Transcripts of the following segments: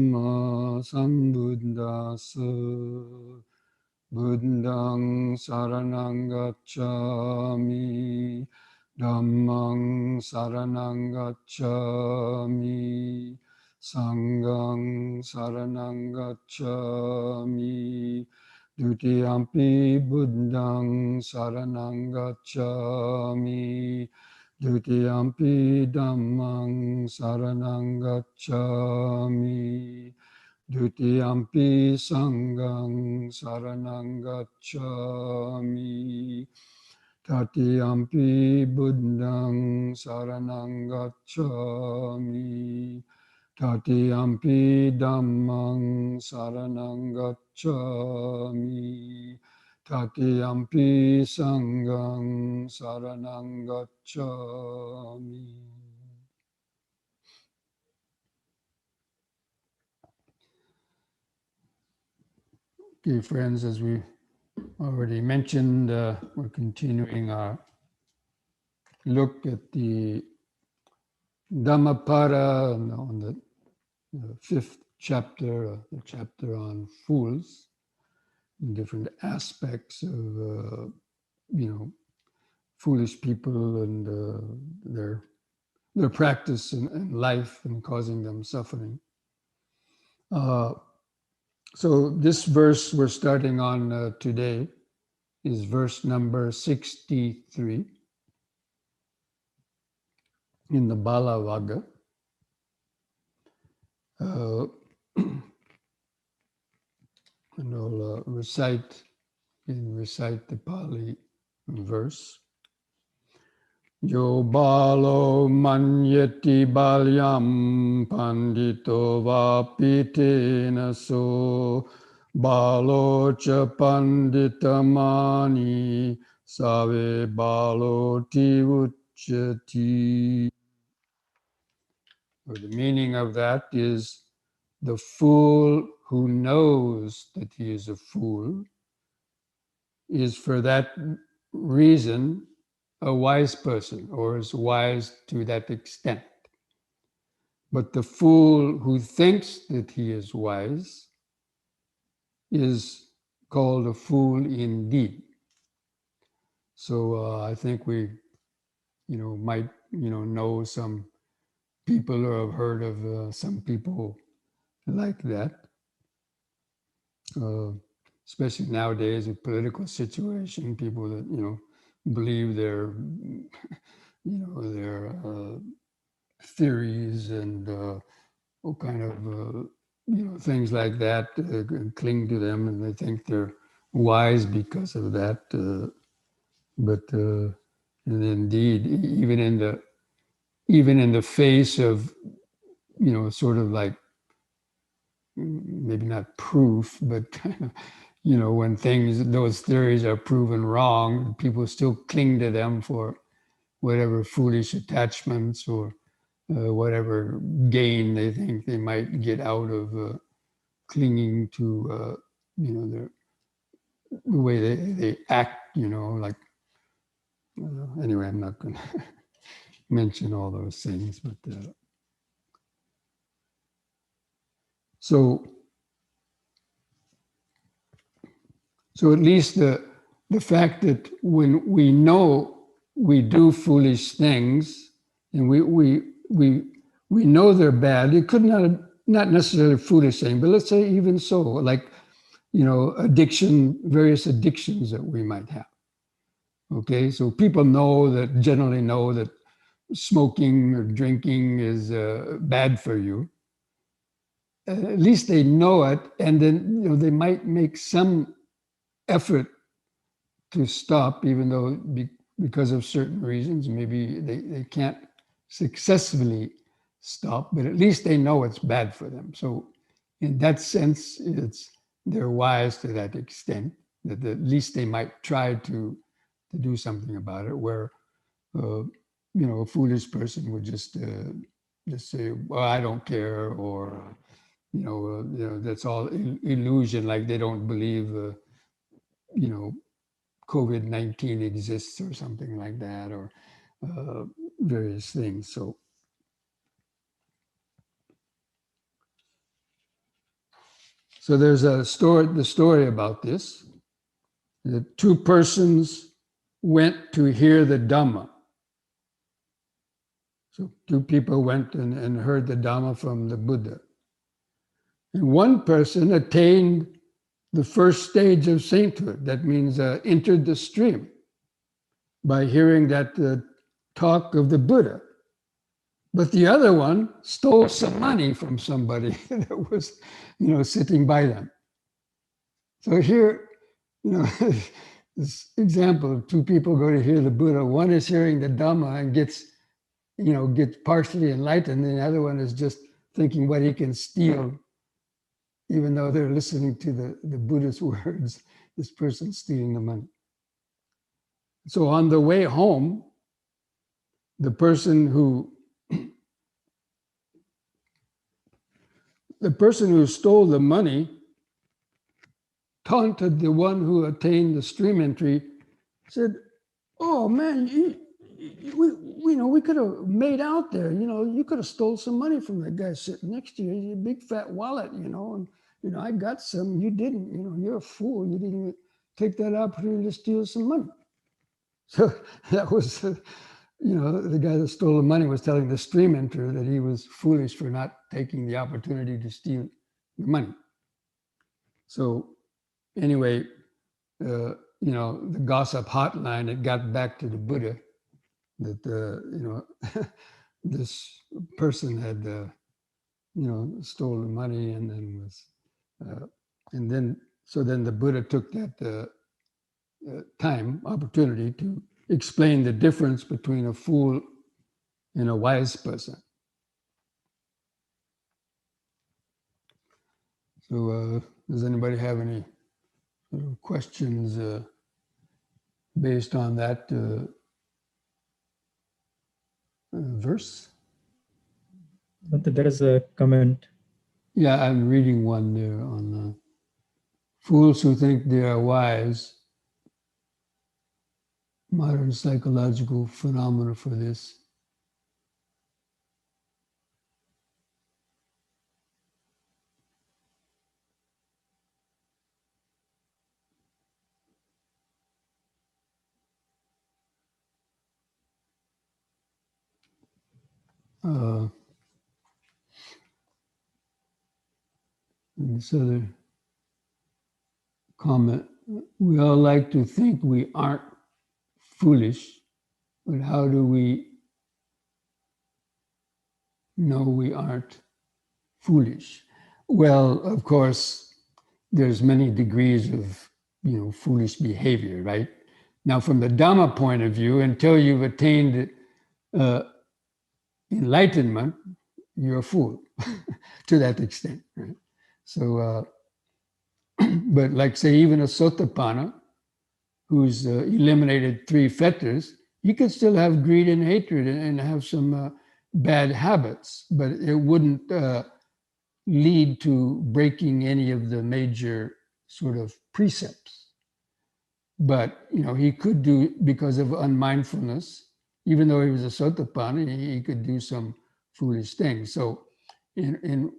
Dhamma sambuddhassa buddhang saranang gacchami dhammang saranang gacchami sanghang saranang gacchami dutiyampi buddhang saranang gacchami Dutiyampi dhammang saranang gacchami. Dutiyampi sanghang saranang gacchami. Tatiyampi buddhang saranang gacchami. Tatiyampi dhammang saranang gacchami. Tatiyampi sanghang saranang gacchami. Okay, friends, as we already mentioned, we're continuing our look at the Dhammapada on the fifth chapter, the chapter on fools, different aspects of, foolish people and their practice in life and causing them suffering. So this verse we're starting on today is verse number 63 in the Bala Vagga. And I'll recite the Pali verse. Yo balo manyeti balyam pandito vapitena so balo cha panditamani save balo ti uchati. Or the meaning of that is the fool who knows that he is a fool is for that reason a wise person, or is wise to that extent. But the fool who thinks that he is wise is called a fool indeed. So I think we, might, know some people or have heard of some people like that. Especially nowadays with political situation, people that, believe their theories and all kind of things like that, cling to them, and they think they're wise because of that. But and indeed, even in the face of sort of like maybe not proof, but when those theories are proven wrong, people still cling to them for whatever foolish attachments or whatever gain they think they might get out of clinging to, the way they act, like, anyway, I'm not going to mention all those things, but so at least the fact that when we know we do foolish things and we know they're bad, it could not necessarily a foolish thing, but let's say even so, like, various addictions that we might have. Okay, so people generally know that smoking or drinking is bad for you. At least they know it, and then they might make some effort to stop, even though because of certain reasons, maybe they can't successfully stop, but at least they know it's bad for them. So in that sense, they're wise to that extent, that at least they might try to do something about it, where a foolish person would just say, well, I don't care, or that's all illusion, like they don't believe COVID-19 exists or something like that, or various things. So So there's a story, the story about this. The two persons went to hear the Dhamma. So two people went and heard the Dhamma from the Buddha. And one person attained the first stage of sainthood. That means entered the stream by hearing that talk of the Buddha. But the other one stole some money from somebody that was, sitting by them. So here, this example of two people go to hear the Buddha. One is hearing the Dhamma and gets partially enlightened, and the other one is just thinking what he can steal, even though they're listening to the Buddha's words. This person's stealing the money. So on the way home, the person who stole the money taunted the one who attained the stream entry, said, "Oh man, we could have made out there. You could have stole some money from the guy sitting next to you. Your big fat wallet, and I got some. You didn't. You're a fool. You didn't even take that opportunity to steal some money." So that was, the guy that stole the money was telling the stream enterer that he was foolish for not taking the opportunity to steal the money. So anyway, the gossip hotline, it got back to the Buddha that, this person had, stole the money and then so then the Buddha took that opportunity to explain the difference between a fool and a wise person. So does anybody have any questions based on that verse? But there is a comment. Yeah, I'm reading one there on fools who think they are wise. Modern psychological phenomena for this. This other comment, we all like to think we aren't foolish, but how do we know we aren't foolish? Well, of course, there's many degrees of, foolish behavior, right? Now, from the Dhamma point of view, until you've attained enlightenment, you're a fool to that extent, right? So, but like say even a Sotapanna, who's eliminated 3 fetters, he could still have greed and hatred and have some bad habits, but it wouldn't lead to breaking any of the major sort of precepts. But, he could do, because of unmindfulness, even though he was a Sotapanna, he could do some foolish things. So in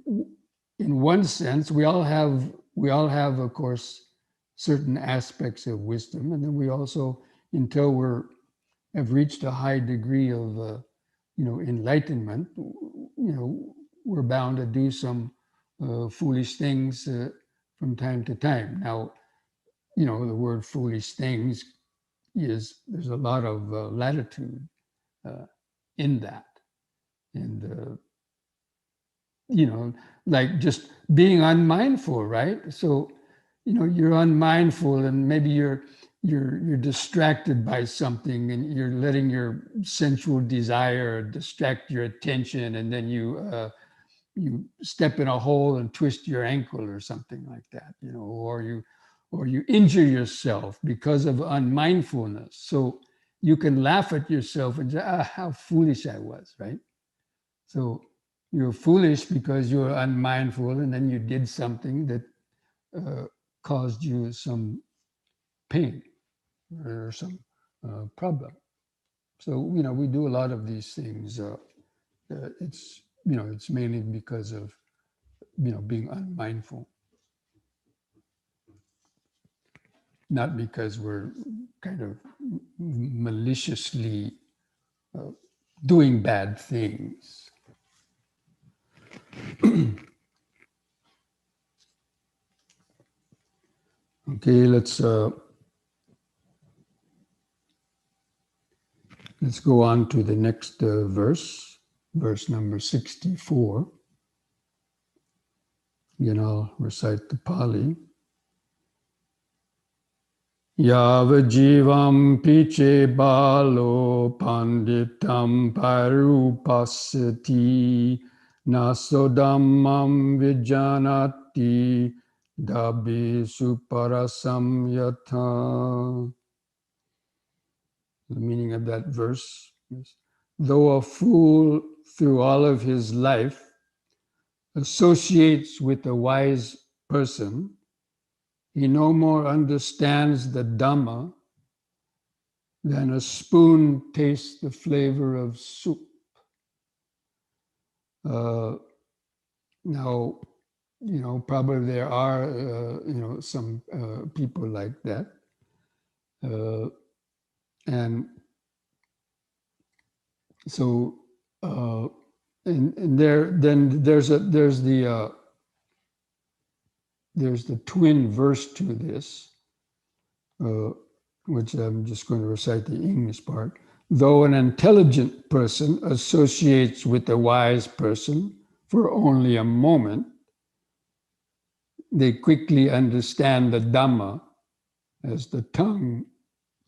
one sense, we all have, of course, certain aspects of wisdom. And then we also, until have reached a high degree of, enlightenment, we're bound to do some foolish things from time to time. Now, the word foolish things there's a lot of latitude in that. And, like just being unmindful, right? So, you're unmindful and maybe you're distracted by something and you're letting your sensual desire distract your attention, and then you step in a hole and twist your ankle or something like that, or you injure yourself because of unmindfulness. So you can laugh at yourself and say, how foolish I was, right? So you're foolish because you're unmindful, and then you did something that caused you some pain or some problem. So, we do a lot of these things. It's mainly because of, being unmindful. not because we're kind of maliciously doing bad things. Okay, let's go on to the next verse, verse number 64. Again, I'll recite the Pali. Yava jivam piche balo panditam parupasati naso dhammam vijanati dabi suparasam yatha. The meaning of that verse is, though a fool through all of his life associates with a wise person, he no more understands the Dhamma than a spoon tastes the flavor of soup. Now, probably there are, some people like that. And so, and then there's the twin verse to this, which I'm just going to recite the English part. Though an intelligent person associates with a wise person for only a moment, they quickly understand the Dhamma as the tongue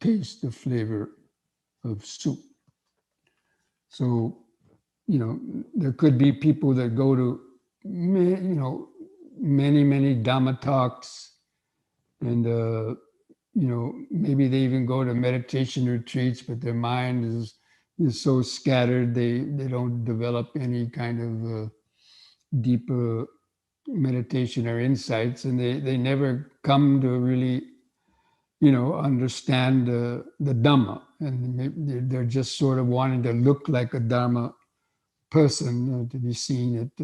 tastes the flavor of soup. So, there could be people that go to, many Dhamma talks, and, maybe they even go to meditation retreats, but their mind is so scattered, they don't develop any kind of deeper meditation or insights, and they never come to really, understand the Dhamma, and they're just sort of wanting to look like a Dharma person, to be seen at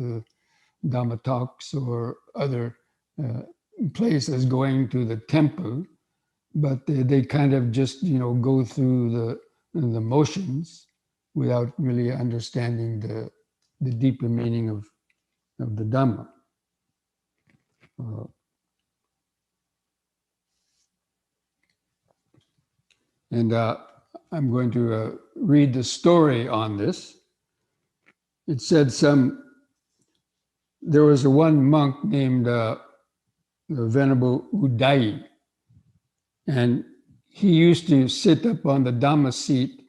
Dhamma talks or other places, going to the temple, but they kind of just, go through the motions without really understanding the deeper meaning of the Dhamma. And I'm going to read the story on this. It said there was one monk named the Venerable Udai, and he used to sit up on the Dhamma seat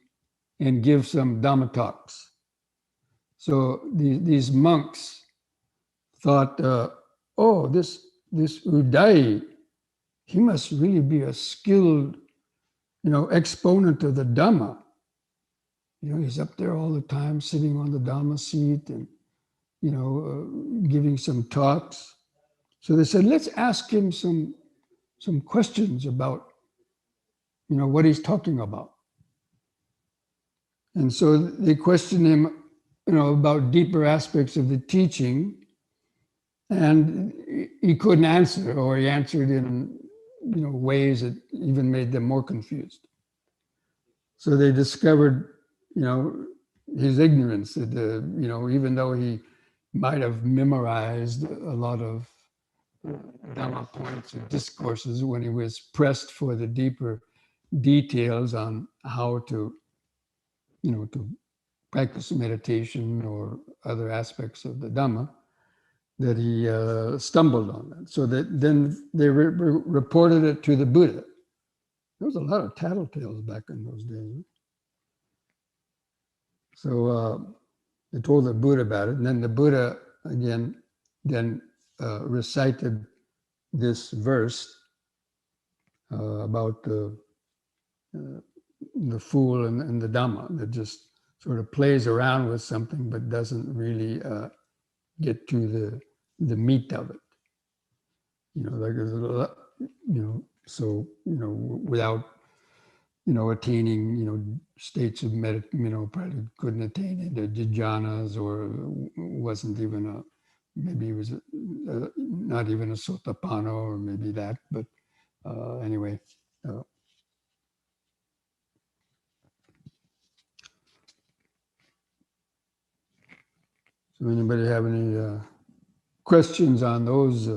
and give some Dhamma talks. So these monks thought, this Udai, he must really be a skilled, exponent of the Dhamma. He's up there all the time, sitting on the Dhamma seat and, giving some talks. So they said, let's ask him some questions about, what he's talking about. And so they questioned him, about deeper aspects of the teaching, and he couldn't answer, or he answered in, ways that even made them more confused. So they discovered, his ignorance, that, even though he might have memorized a lot of Dhamma points and discourses, when he was pressed for the deeper details on how to, to practice meditation or other aspects of the Dhamma, that he stumbled on that. So that then they reported it to the Buddha. There was a lot of tattletales back in those days. So they told the Buddha about it, and then the Buddha again then recited this verse about the fool and the Dhamma, that just sort of plays around with something but doesn't really get to the meat of it. Like there's a lot, so without attaining states of probably couldn't attain into jhanas, or wasn't even maybe he was not even a sotapanna, or maybe that, but anyway, So anybody have any questions on those,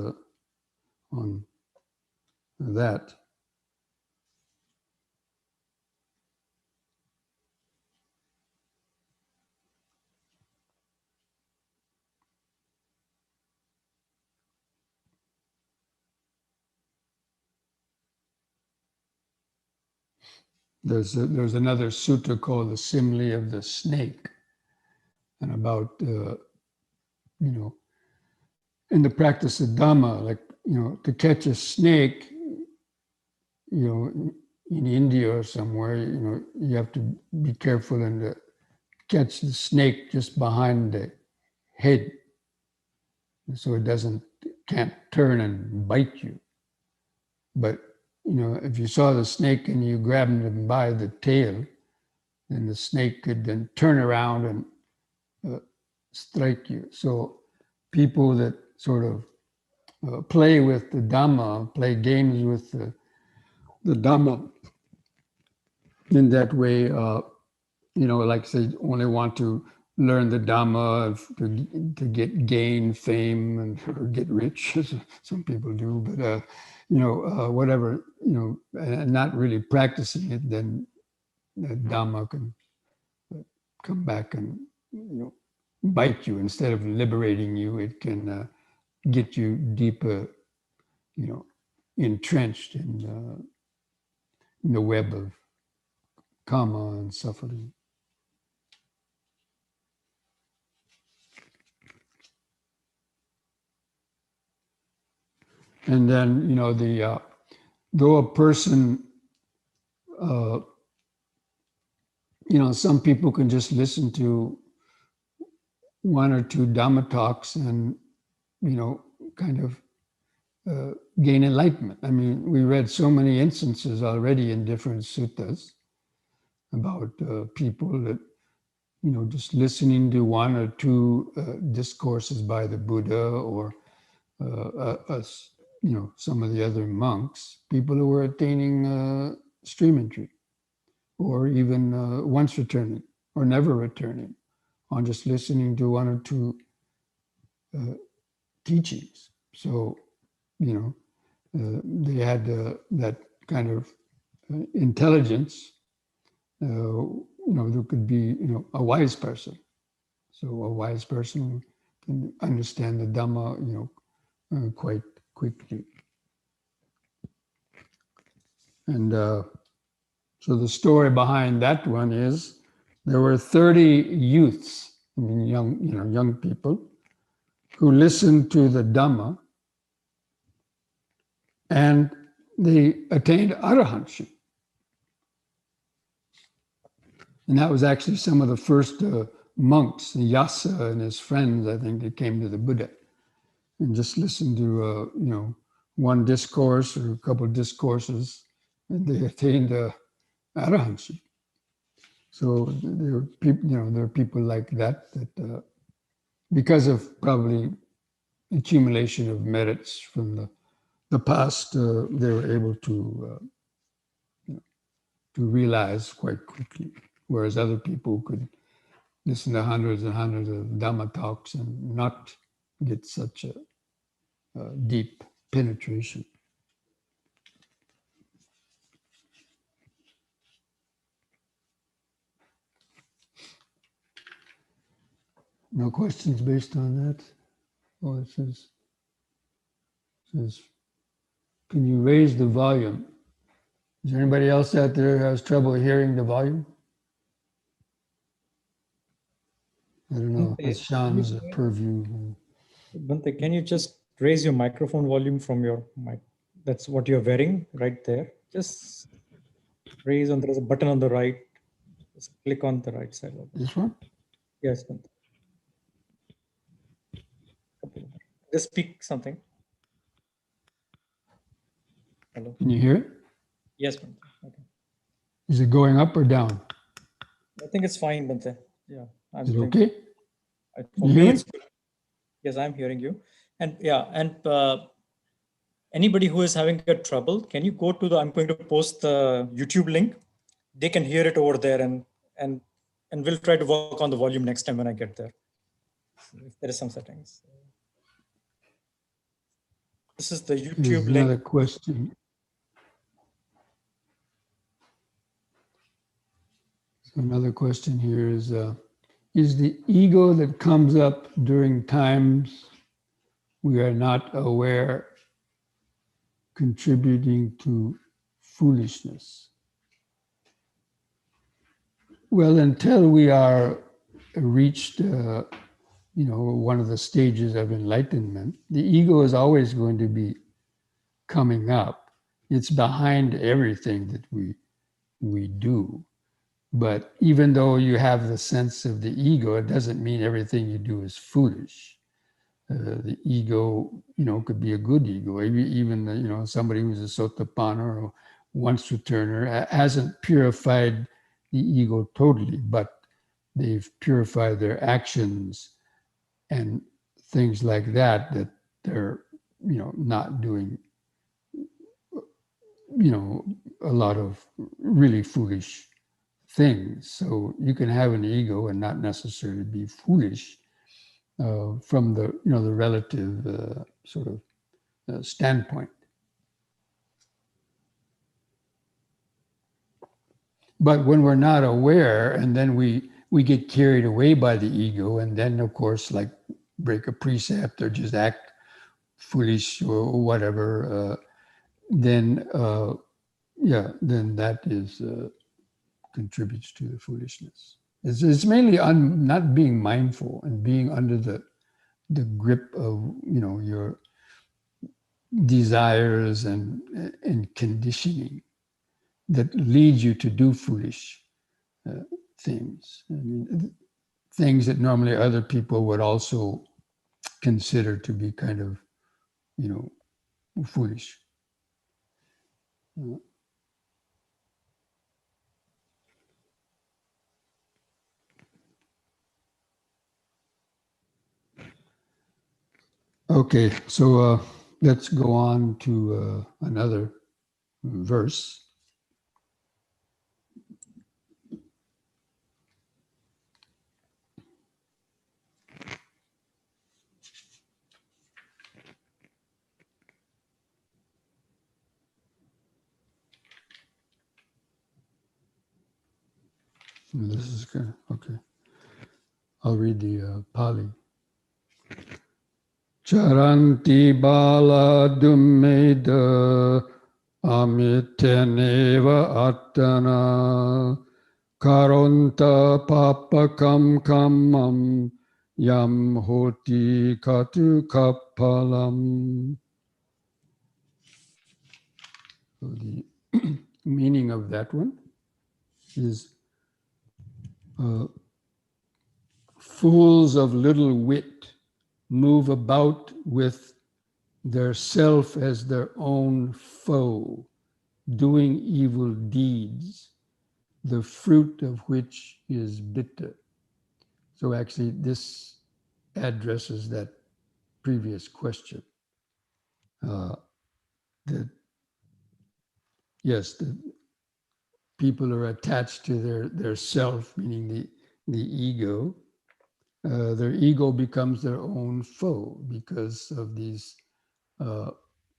on that? There's another sutta called the Simile of the Snake, and about, you know, in the practice of Dhamma, like, you know, to catch a snake, you know, in India or somewhere, you know, you have to be careful and catch the snake just behind the head, so it can't turn and bite you. But, you know, if you saw the snake and you grabbed him by the tail, then the snake could then turn around and strike you. So people that sort of play with the Dhamma, play games with the Dhamma in that way, you know, like say, only want to learn the Dhamma to gain fame and or get rich, as some people do, but, you know, whatever, you know, and not really practicing it, then the Dhamma can come back and, you know, bite you. Instead of liberating you, it can get you deeper, you know, entrenched in the web of karma and suffering. And then, you know, though a person, you know, some people can just listen to one or two Dhamma talks and, you know, kind of gain enlightenment. I mean, we read so many instances already in different suttas about people that, you know, just listening to one or two discourses by the Buddha or us, you know, some of the other monks, people who were attaining stream entry, or even once returning, or never returning, on just listening to one or two teachings. So, you know, they had that kind of intelligence. You know, there could be, you know, a wise person. So a wise person can understand the Dhamma, you know, quite quickly. And so the story behind that one is there were 30 youths, I mean, young people, who listened to the Dhamma, and they attained arahantship. And that was actually some of the first monks, Yasa and his friends, I think, that came to the Buddha and just listened to, you know, one discourse or a couple of discourses, and they attained arahantship. So there are people, you know, there are people like that because of probably accumulation of merits from the past, they were able to, you know, to realize quite quickly, whereas other people could listen to hundreds and hundreds of Dhamma talks and not get such a deep penetration. No questions based on that? Oh, it says, can you raise the volume? Is there anybody else out there who has trouble hearing the volume? I don't know. That's Sean's purview. Bhante, can you just raise your microphone volume from your mic? That's what you're wearing right there. Just raise on, there's a button on the right. Just click on the right side of it. This one? Yes, Bhante. Just speak something. Hello. Can you hear it? Yes, Bhante. Okay. Is it going up or down? I think it's fine, Bhante. Yeah. Is it okay? For me, it's good. Yes, I'm hearing you. And yeah, and anybody who is having a trouble, can you go to I'm going to post the YouTube link. They can hear it over there, and we'll try to work on the volume next time when I get there. if there is some settings. This is the Here's YouTube another link. question. So another question here is the ego that comes up during times we are not aware contributing to foolishness? Well, until we are reached, one of the stages of enlightenment, the ego is always going to be coming up. It's behind everything that we do. But even though you have the sense of the ego, it doesn't mean everything you do is foolish. The ego, could be a good ego. Even somebody who's a sotapanna or once returner hasn't purified the ego totally, but they've purified their actions and things like that they're, not doing, a lot of really foolish things. So you can have an ego and not necessarily be foolish from the the relative sort of standpoint. But when we're not aware, and then we get carried away by the ego, and then of course like break a precept or just act foolish or whatever, then then that is contributes to the foolishness. It's mainly not being mindful and being under the grip of your desires and conditioning that leads you to do foolish things. I mean, things that normally other people would also consider to be kind of foolish. Okay, so let's go on to another verse. This is good. Okay. I'll read the Pali. Charanti bala dummeda amiteneva attana karonta papakam kamam yam hoti katu kapalam. So the meaning of that one is fools of little wit move about with their self as their own foe, doing evil deeds, the fruit of which is bitter. So actually this addresses that previous question. That yes, the people are attached to their self, meaning the ego. Their ego becomes their own foe because of these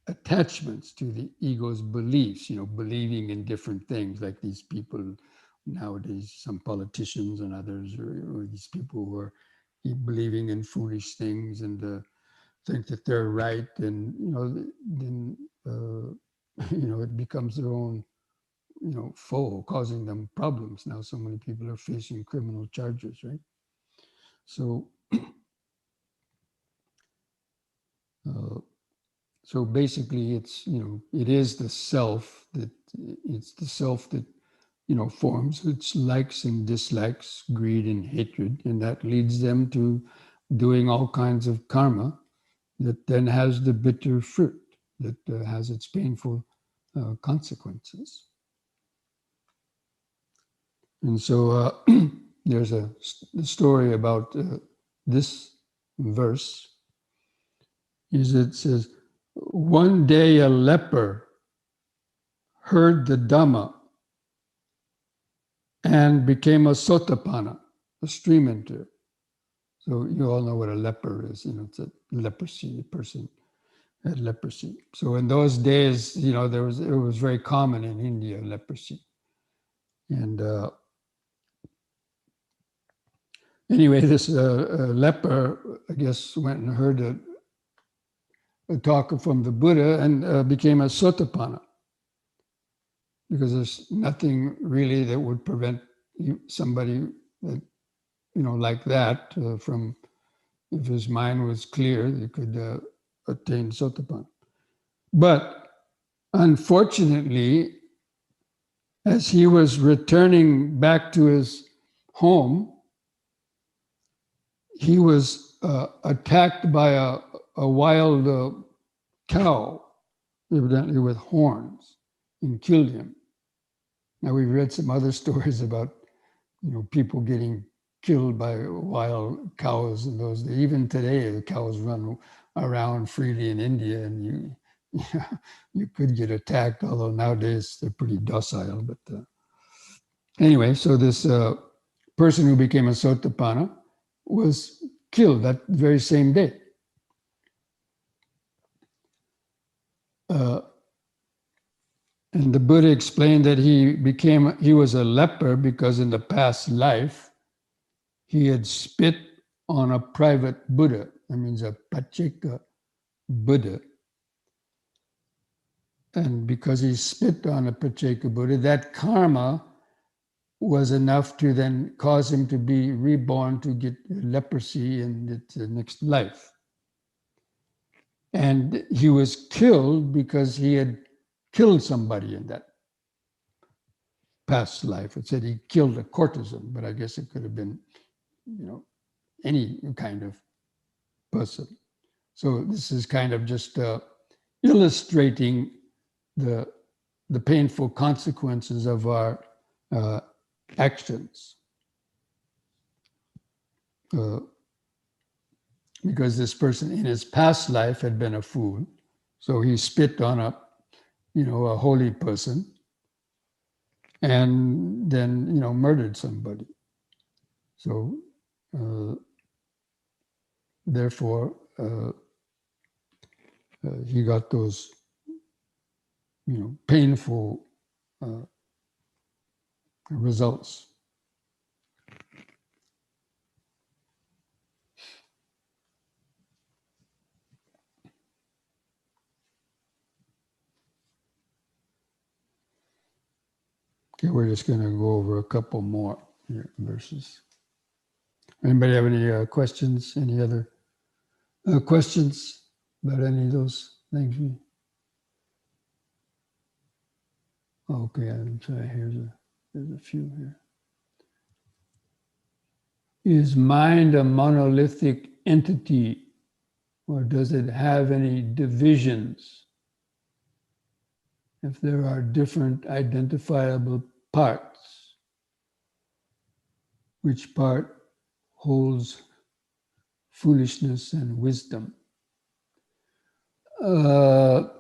attachments to the ego's beliefs, believing in different things, like these people nowadays, some politicians and others, or these people who are believing in foolish things and think that they're right, and then it becomes their own foe, causing them problems. Now so many people are facing criminal charges, right? So so basically it's it is the self that forms its likes and dislikes, greed and hatred, and that leads them to doing all kinds of karma that then has the bitter fruit, that has its painful consequences. And so there's a story about this verse. It says, one day a leper heard the Dhamma and became a sotapanna, a stream enter. So you all know what a leper is. It's a leprosy, a person had leprosy. So in those days, it was very common in India, leprosy. And anyway, this leper, I guess, went and heard a talk from the Buddha and became a sotapanna, because there's nothing really that would prevent somebody that, like that from, if his mind was clear, he could attain sotapanna. But unfortunately, as he was returning back to his home, he was attacked by a wild cow, evidently with horns, and killed him. Now, we've read some other stories about, people getting killed by wild cows in those days. Even today, the cows run around freely in India, and you could get attacked, although nowadays they're pretty docile. But anyway, so this person who became a sotapanna was killed that very same day. And the Buddha explained that he was a leper because in the past life, he had spit on a private Buddha. That means a Pacceka Buddha. And because he spit on a Pacceka Buddha, that karma was enough to then cause him to be reborn to get leprosy in the next life. And he was killed because he had killed somebody in that past life. It said he killed a courtesan, but I guess it could have been, any kind of person. So this is kind of just illustrating the painful consequences of our actions. Because this person in his past life had been a fool, so he spit on a holy person, and then murdered somebody. So therefore he got those painful results. Okay, we're just going to go over a couple more verses. Anybody have any questions? Any other questions about any of those things? Okay, I'm sorry. There's a few here. Is mind a monolithic entity, or does it have any divisions? If there are different identifiable parts, which part holds foolishness and wisdom? That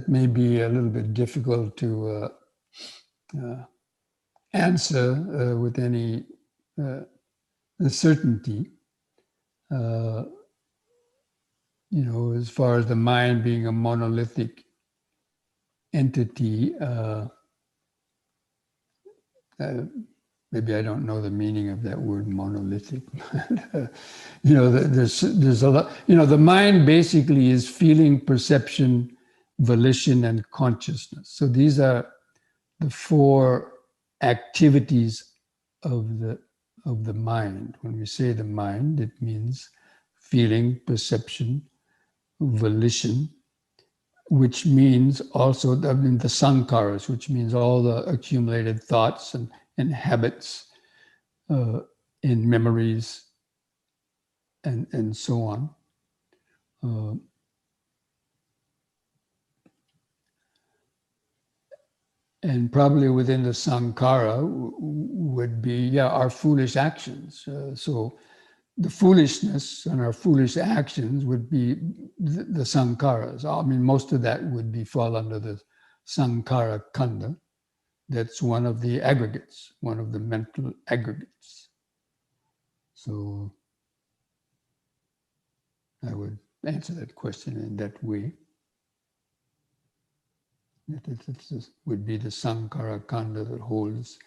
may be a little bit difficult to answer with any certainty. As far as the mind being a monolithic entity, maybe I don't know the meaning of that word monolithic. There's a lot. The mind basically is feeling, perception, volition, and consciousness. So these are the four activities of the mind. When we say the mind, it means feeling, perception, volition, which means also the sankharas, which means all the accumulated thoughts and habits, and memories, and so on. And probably within the sankhara would be, our foolish actions. So the foolishness and our foolish actions would be the sankharas. I mean, most of that would fall under the sankhara khandha. That's one of the aggregates, one of the mental aggregates. So I would answer that question in that way. That would be the Sankhara Kanda that holds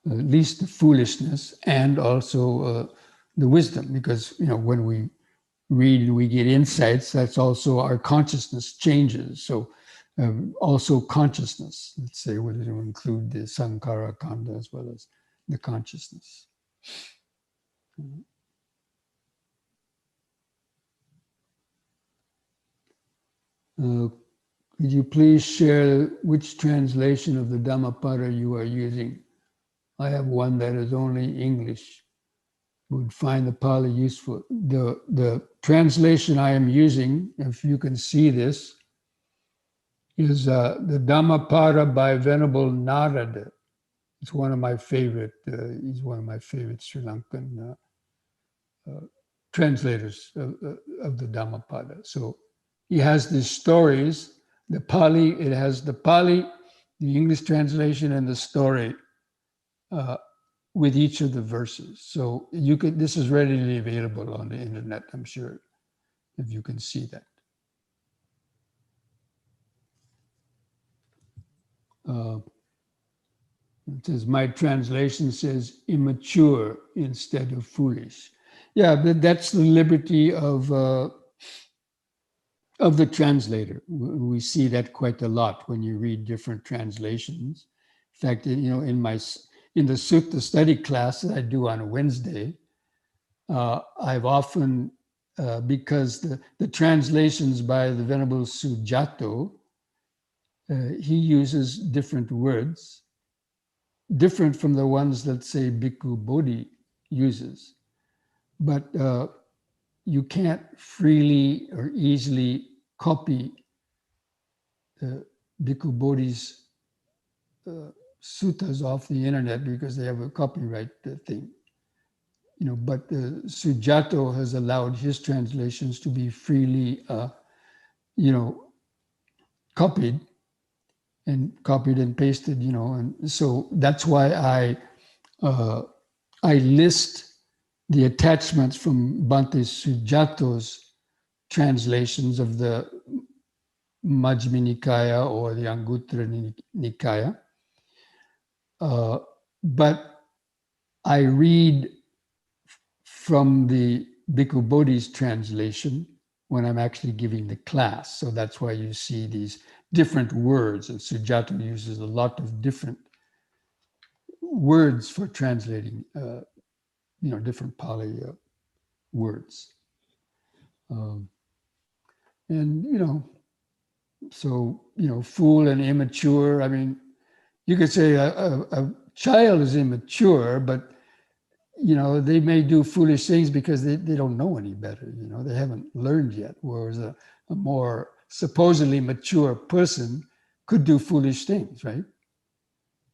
at least the foolishness and also the wisdom, because when we read, we get insights. That's also our consciousness changes. So also consciousness, let's say, would include the Sankhara Kanda as well as the consciousness. Could you please share which translation of the Dhammapada you are using? I have one that is only English. Would find the Pali useful. The translation I am using, if you can see this, is the Dhammapada by Venerable Narada. It's one of my favorite. He's one of my favorite Sri Lankan translators of the Dhammapada. So he has these stories. The Pali, it has the Pali, the English translation, and the story with each of the verses. So you could. This is readily available on the internet, I'm sure, if you can see that. It says, my translation says immature instead of foolish. Yeah, but that's the liberty of the translator. We see that quite a lot when you read different translations. In fact, in the Sutta study class that I do on a Wednesday, I've often, because the translations by the Venerable Sujato, he uses different words, different from the ones that, say, Bhikkhu Bodhi uses. But you can't freely or easily copy Bhikkhu Bodhi's suttas off the internet because they have a copyright thing. But Sujato has allowed his translations to be freely, copied and pasted, and so that's why I list the attachments from Bhante Sujato's translations of the Majjhima Nikaya or the Anguttara Nikaya. But I read from the Bhikkhu Bodhi's translation when I'm actually giving the class. So that's why you see these different words. And Sujato uses a lot of different words for translating, different Pali words. Fool and immature. I mean, you could say a child is immature, but they may do foolish things because they don't know any better. They haven't learned yet. Whereas a more supposedly mature person could do foolish things, right?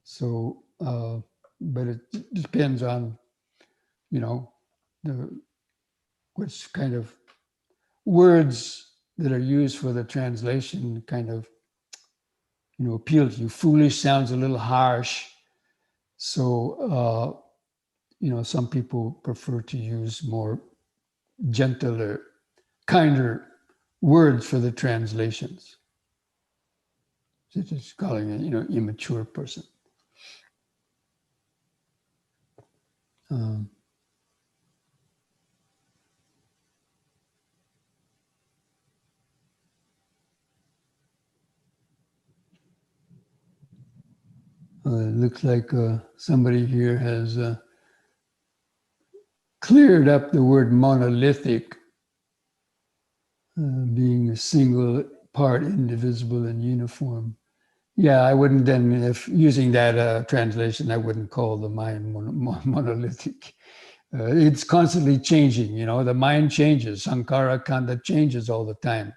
So, but it depends on, which kind of words that are used for the translation kind of, appeal to you. Foolish sounds a little harsh. So, some people prefer to use more gentler, kinder words for the translations, such as calling it, immature person. It looks like somebody here has cleared up the word monolithic, being a single part, indivisible and uniform. Yeah, I wouldn't then, if using that translation, I wouldn't call the mind monolithic. It's constantly changing, the mind changes. Sankhara Kanda changes all the time.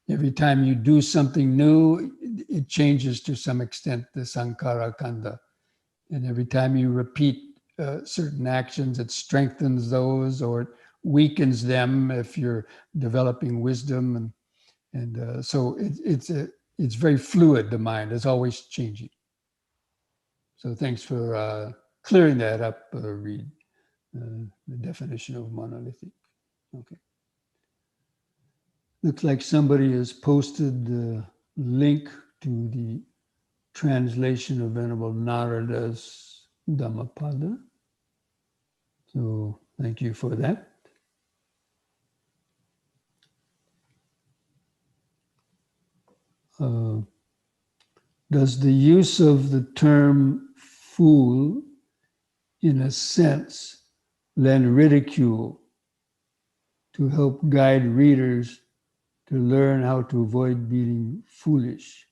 Every time you do something new, it changes to some extent the Sankhara Kanda. And every time you repeat certain actions, it strengthens those or it weakens them if you're developing wisdom. And so it's very fluid, the mind is always changing. So thanks for clearing that up, Reed, the definition of monolithic. Okay. Looks like somebody has posted the link to the translation of Venerable Narada's Dhammapada. So thank you for that. Does the use of the term fool, in a sense, lend ridicule to help guide readers to learn how to avoid being foolish?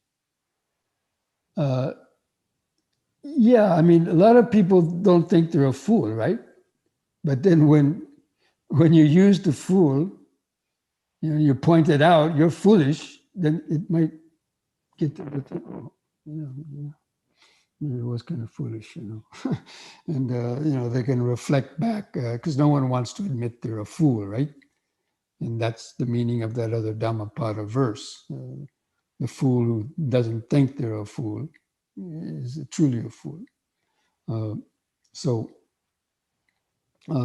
Yeah, I mean, a lot of people don't think they're a fool, right? But then when you use the fool, you point it out, you're foolish, then it might get to the, oh, maybe it was kind of foolish, and, they can reflect back because no one wants to admit they're a fool, right? And that's the meaning of that other Dhammapada verse. The fool who doesn't think they're a fool is truly a fool. So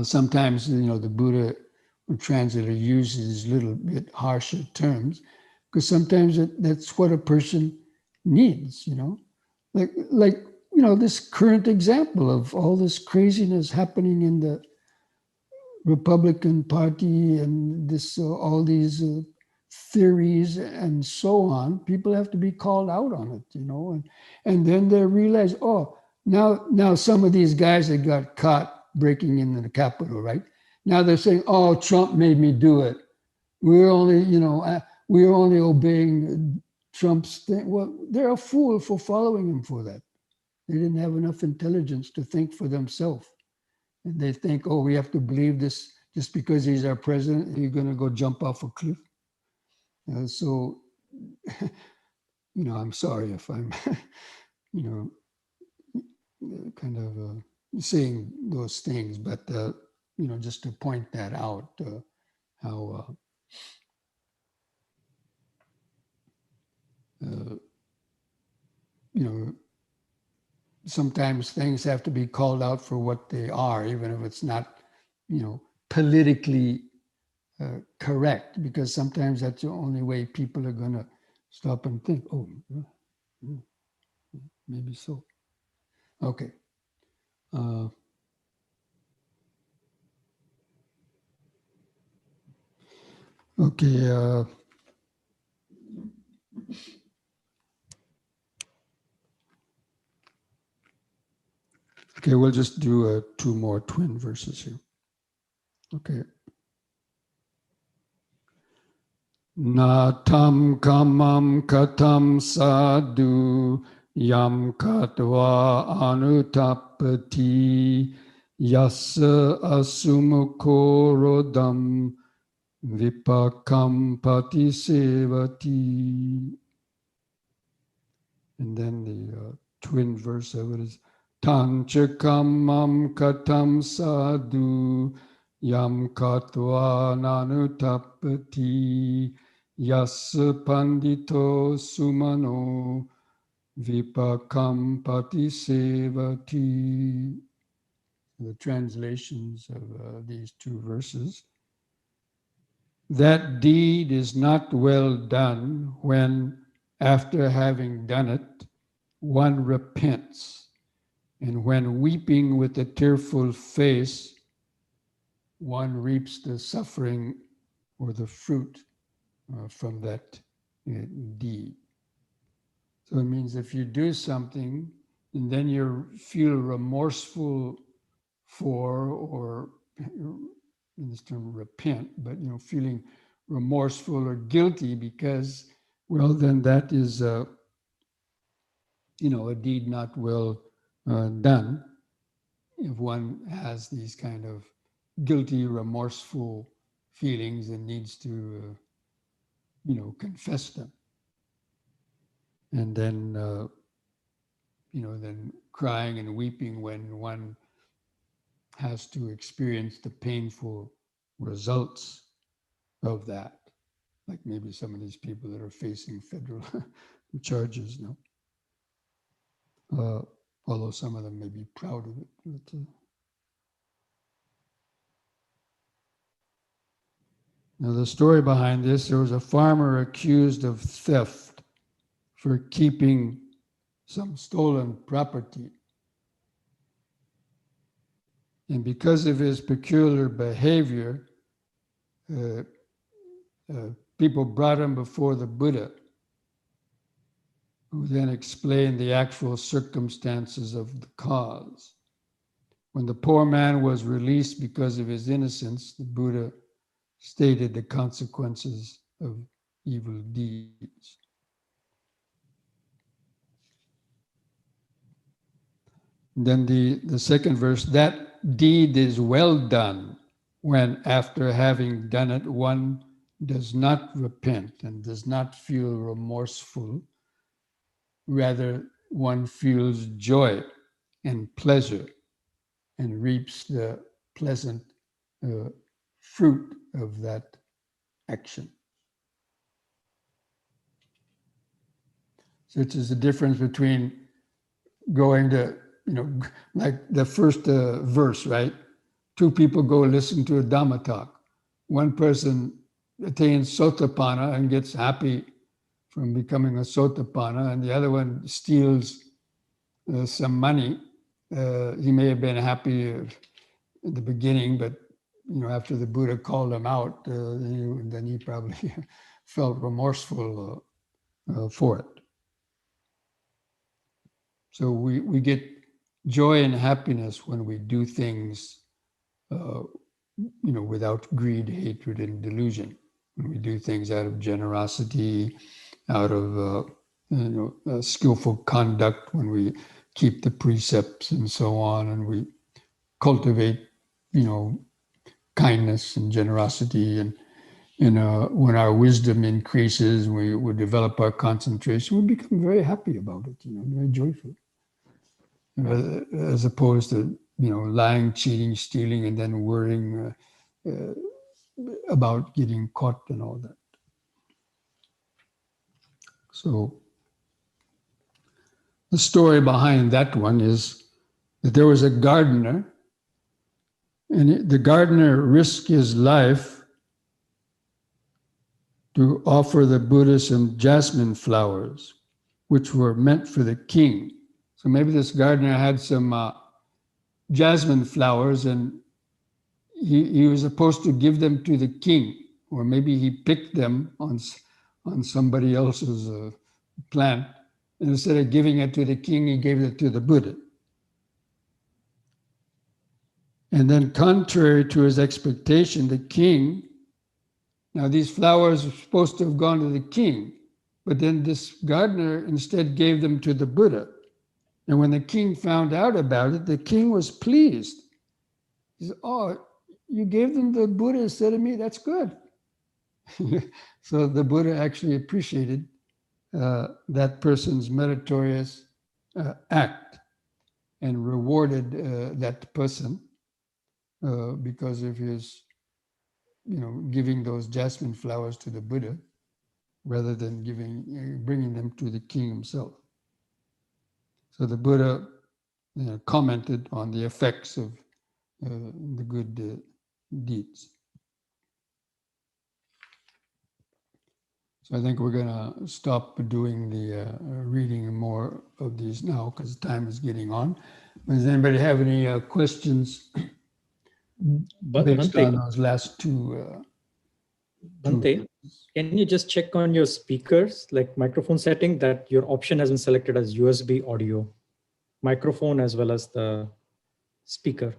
sometimes, the Buddha or translator uses a little bit harsher terms because sometimes that's what a person needs, like this current example of all this craziness happening in the Republican Party and this all these theories and so on. People have to be called out on it, and then they realize, oh, now some of these guys that got caught breaking into the Capitol, right? Now they're saying, oh, Trump made me do it. We're only obeying Trump's thing. Well, they're a fool for following him for that. They didn't have enough intelligence to think for themselves. And they think, oh, we have to believe this just because he's our president, you're going to go jump off a cliff. So, I'm sorry if I'm, kind of saying those things, but, just to point that out, how, sometimes things have to be called out for what they are, even if it's not, politically correct, because sometimes that's the only way people are going to stop and think, oh, maybe so. Okay. Okay. Okay, we'll just do two more twin verses here. Okay. Natam kamam katam sadhu yam katva anutapati yasa asumukho rodam vipakam pati sevati. And then the twin verse of it is Tanchakamam katam sadhu yam katva nanutapati yasa pandito sumano vipakam pati sevati. The translations of these two verses. That deed is not well done when, after having done it, one repents, and when weeping with a tearful face, one reaps the suffering or the fruit from that deed. So it means if you do something and then you feel remorseful for, or in this term repent, but feeling remorseful or guilty because, well, then that is a deed not well done. If one has these kind of guilty, remorseful feelings and needs to, confess them. And then, then crying and weeping when one has to experience the painful results of that. Like maybe some of these people that are facing federal charges, although some of them may be proud of it. But, Now, the story behind this, there was a farmer accused of theft for keeping some stolen property. And because of his peculiar behavior, uh, people brought him before the Buddha, who then explained the actual circumstances of the cause. When the poor man was released because of his innocence, the Buddha stated the consequences of evil deeds. Then the second verse, that deed is well done when after having done it, one does not repent and does not feel remorseful. Rather, one feels joy and pleasure and reaps the pleasant fruit of that action. So it's the difference between going to, like the first verse, right? Two people go listen to a Dhamma talk. One person attains Sotapanna and gets happy from becoming a Sotapanna, and the other one steals some money. He may have been happy at the beginning, but after the Buddha called him out, then he probably felt remorseful for it. So we get joy and happiness when we do things, without greed, hatred, and delusion. When we do things out of generosity, out of skillful conduct, when we keep the precepts and so on, and we cultivate, kindness and generosity, and when our wisdom increases, we develop our concentration, we become very happy about it, very joyful. As opposed to, lying, cheating, stealing, and then worrying about getting caught and all that. So the story behind that one is that there was a gardener, and the gardener risked his life to offer the Buddha some jasmine flowers, which were meant for the king. So maybe this gardener had some jasmine flowers, and he was supposed to give them to the king, or maybe he picked them on somebody else's plant. And instead of giving it to the king, he gave it to the Buddha. And then, contrary to his expectation, the king, now these flowers were supposed to have gone to the king, but then this gardener instead gave them to the Buddha. And when the king found out about it, the king was pleased. He said, "Oh, you gave them to the Buddha instead of me? That's good." So the Buddha actually appreciated that person's meritorious act and rewarded that person because of his, giving those jasmine flowers to the Buddha rather than bringing them to the king himself. So the Buddha commented on the effects of the good deeds. So I think we're going to stop doing the reading more of these now because time is getting on. Does anybody have any questions based on those last two? Bhante, can you just check on your speakers, like microphone setting, that your option has been selected as USB audio, microphone as well as the speaker?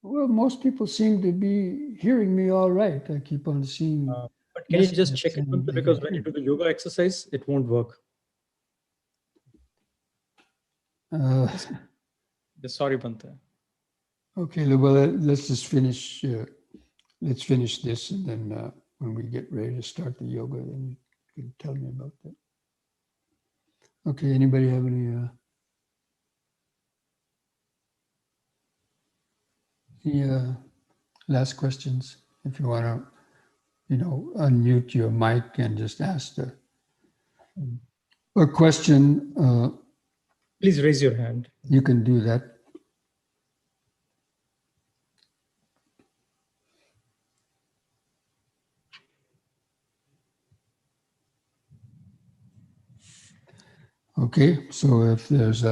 Well, most people seem to be hearing me all right. I keep on seeing. But can you just check it, Bhante, because when you do the yoga exercise, it won't work. Sorry, Bhante. Okay, well, let's just finish. Let's finish this, and then when we get ready to start the yoga, then you can tell me about that. Okay, anybody have any last questions? If you want to, unmute your mic and just ask a question. Please raise your hand. You can do that. Okay, so if there's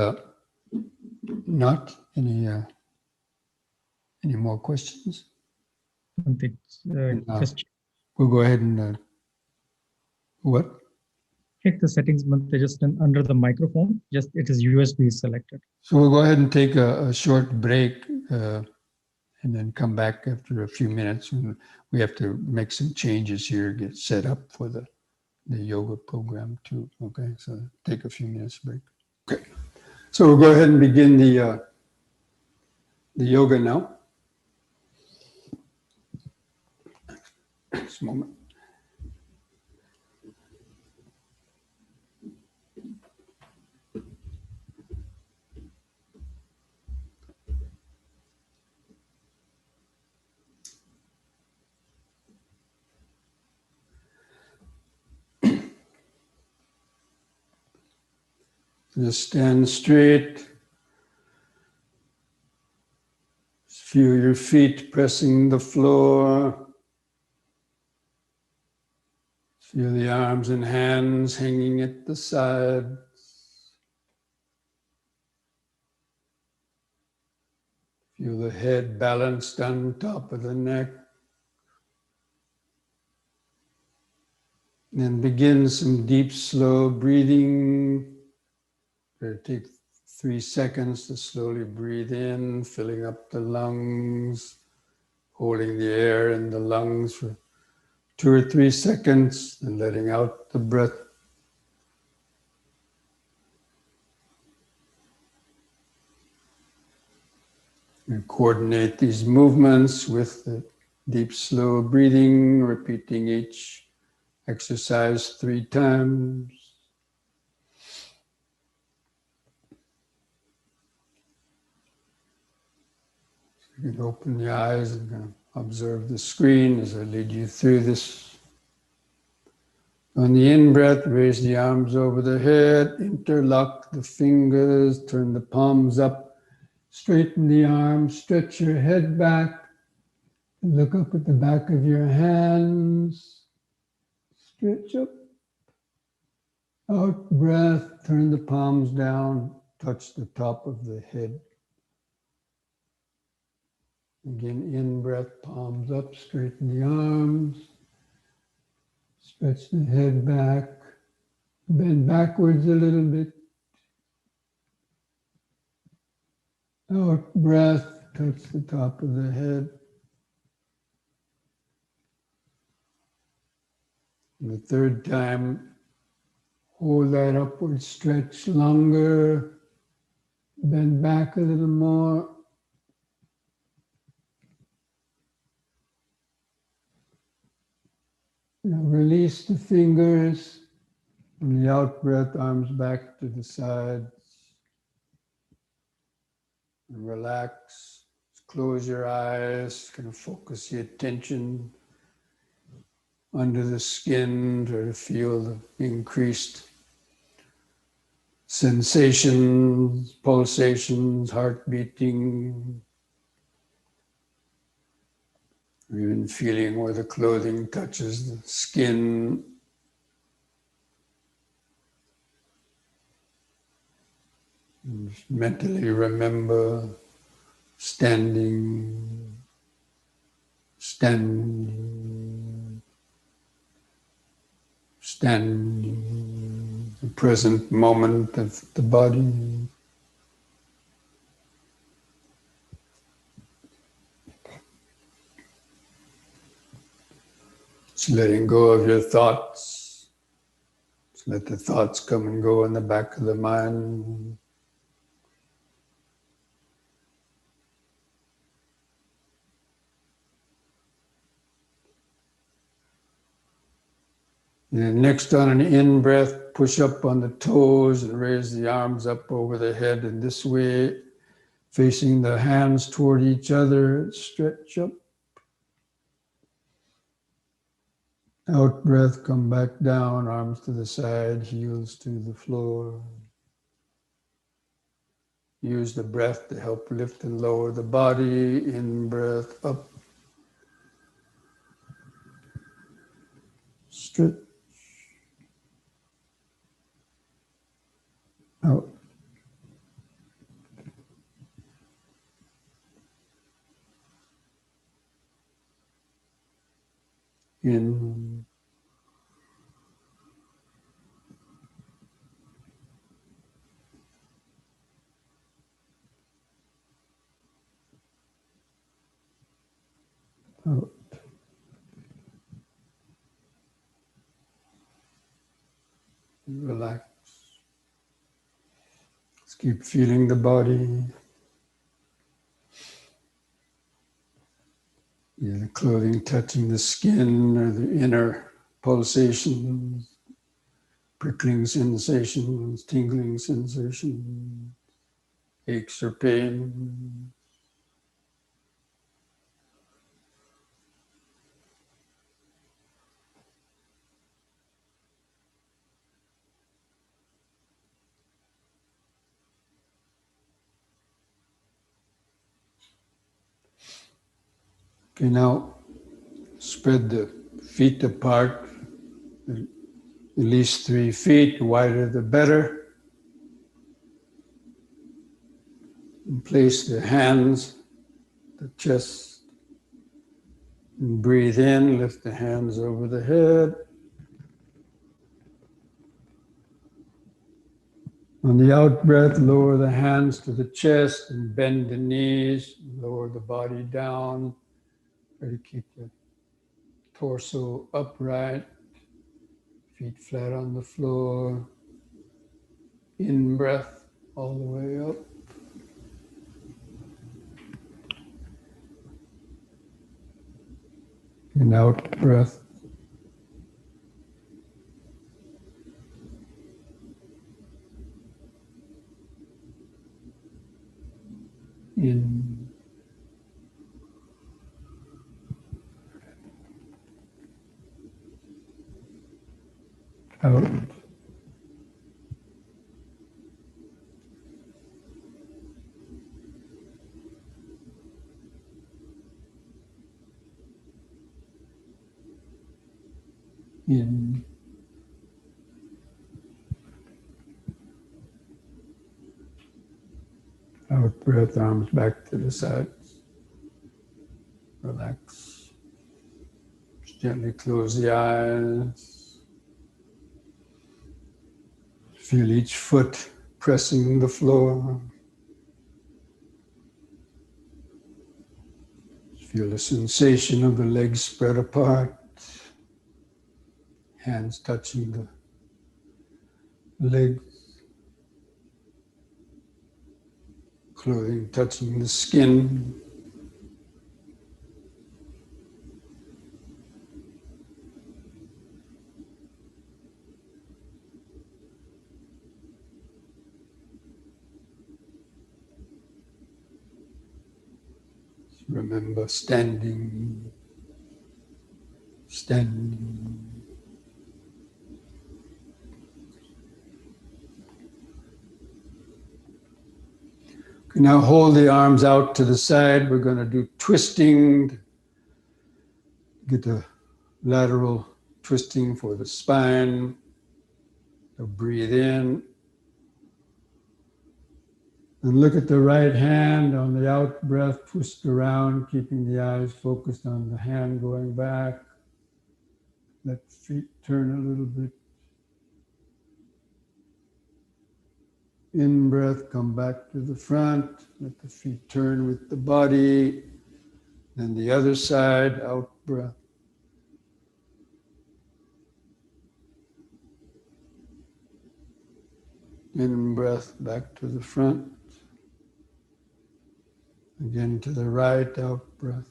not any more questions, Bhante, then, just we'll go ahead and what? check the settings, Bhante, just under the microphone. Just it is USB is selected. So we'll go ahead and take a short break and then come back after a few minutes. And we have to make some changes here, get set up for the yoga program too. Okay, so take a few minutes break. Okay, so we'll go ahead and begin the yoga now. Just a moment. Just stand straight. Feel your feet pressing the floor. Feel the arms and hands hanging at the side. Feel the head balanced on top of the neck. Then begin some deep, slow breathing. Take 3 seconds to slowly breathe in, filling up the lungs, holding the air in the lungs for 2 or 3 seconds, and letting out the breath. And coordinate these movements with the deep, slow breathing, repeating each exercise 3 times. You can open the eyes and observe the screen as I lead you through this. On the in-breath, raise the arms over the head, interlock the fingers, turn the palms up, straighten the arms, stretch your head back, look up at the back of your hands, stretch up. Out breath, turn the palms down, touch the top of the head. Again, in-breath, palms up, straighten the arms, stretch the head back, bend backwards a little bit. Out breath, touch the top of the head. And the third time, hold that upward stretch longer, bend back a little more. Now release the fingers. On the out breath, arms back to the sides. And relax. Close your eyes. Kind of focus your attention under the skin. Try to feel the increased sensations, pulsations, heart beating. Or even feeling where the clothing touches the skin. And just mentally remember standing, standing, standing, the present moment of the body. Just letting go of your thoughts. Just let the thoughts come and go in the back of the mind. And next, on an in-breath, push up on the toes and raise the arms up over the head in this way, facing the hands toward each other, stretch up. Out breath, come back down, arms to the side, heels to the floor. Use the breath to help lift and lower the body. In breath, up. Stretch. Out. In. Out. Relax. Just keep feeling the body. Yeah, the clothing touching the skin or the inner pulsations, prickling sensations, tingling sensations, aches or pain. Okay, now spread the feet apart, at least 3 feet, wider the better. And place the hands, the chest, and breathe in, lift the hands over the head. On the out breath, lower the hands to the chest and bend the knees, lower the body down. Try to keep the torso upright, feet flat on the floor. In breath all the way up. And out breath. In. Out. In. Out breath, arms back to the sides. Relax. Just gently close the eyes. Feel each foot pressing the floor. Feel the sensation of the legs spread apart. Hands touching the legs. Clothing touching the skin. Remember standing, standing. Okay, now hold the arms out to the side. We're going to do twisting. Get the lateral twisting for the spine. So breathe in. And look at the right hand on the out breath, twist around, keeping the eyes focused on the hand going back. Let feet turn a little bit. In breath, come back to the front. Let the feet turn with the body. Then the other side, out breath. In breath, back to the front. Again to the right, out breath.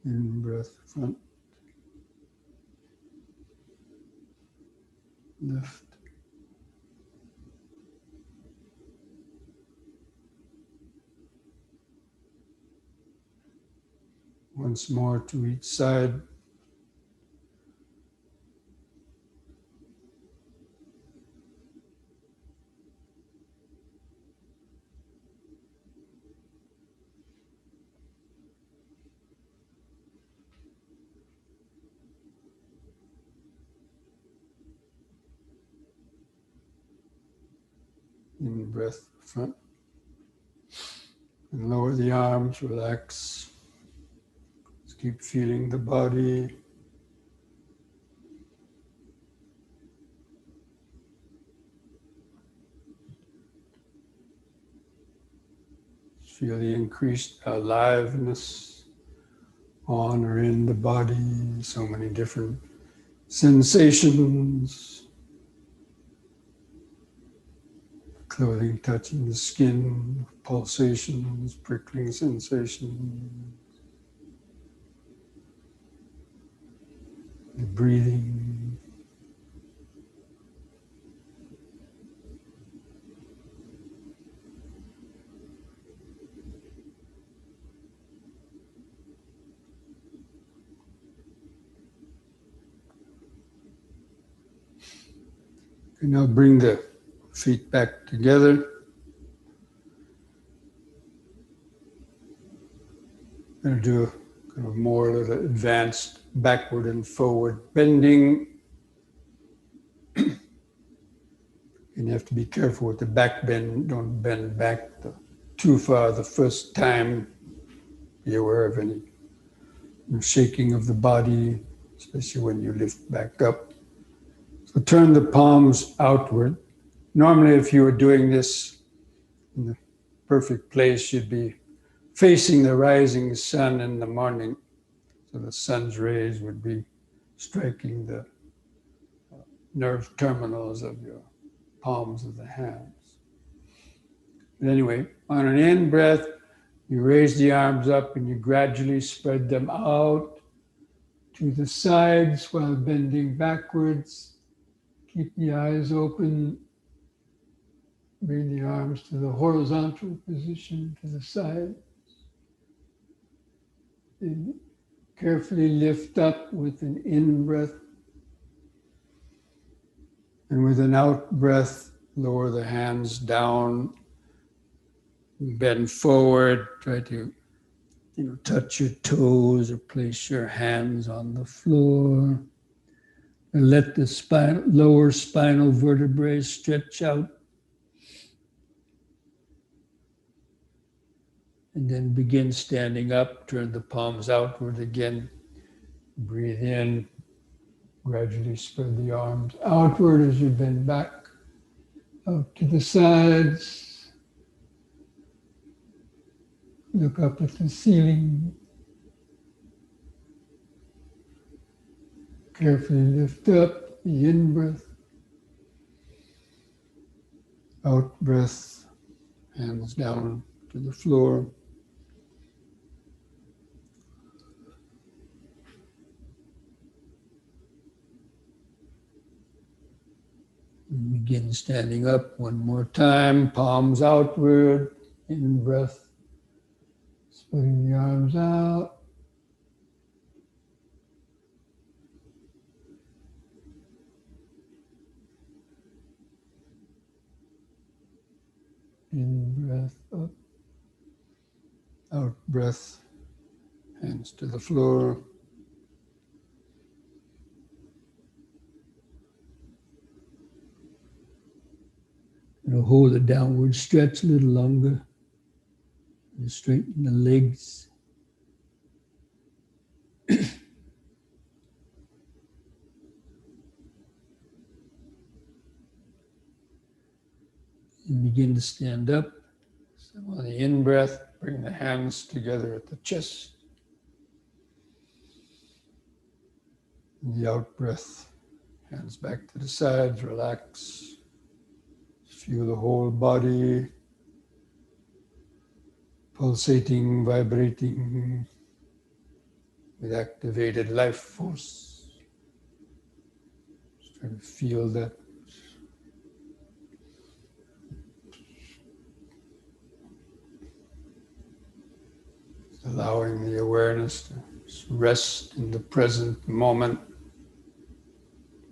In breath, front. Left. Once more to each side. breath front. And lower the arms, relax. Just keep feeling the body. Feel the increased aliveness on or in the body, so many different sensations. Clothing touching the skin, pulsations, prickling sensations. The breathing. And now bring the feet back together. Going to do a kind of more little advanced backward and forward bending. And you have to be careful with the back bend. Don't bend back too far the first time. Be aware of any shaking of the body, especially when you lift back up. So turn the palms outward. Normally, if you were doing this in the perfect place, you'd be facing the rising sun in the morning. So the sun's rays would be striking the nerve terminals of your palms of the hands. But anyway, on an in breath, you raise the arms up and you gradually spread them out to the sides while bending backwards. Keep the eyes open. Bring the arms to the horizontal position to the side. And carefully lift up with an in breath. And with an out breath, lower the hands down. Bend forward. Try to touch your toes or place your hands on the floor. And let the lower spinal vertebrae stretch out. And then begin standing up. Turn the palms outward again. Breathe in. Gradually spread the arms outward as you bend back, out to the sides. Look up at the ceiling. Carefully lift up the in-breath. Out-breath, hands down to the floor. And begin standing up one more time, palms outward, in-breath, spreading the arms out. In-breath up, out-breath, hands to the floor. Hold the downward stretch a little longer. And straighten the legs. And begin to stand up. So on the in-breath, bring the hands together at the chest. And the out-breath, hands back to the sides, relax. Feel the whole body pulsating, vibrating with activated life force. Just try to feel that. Allowing the awareness to rest in the present moment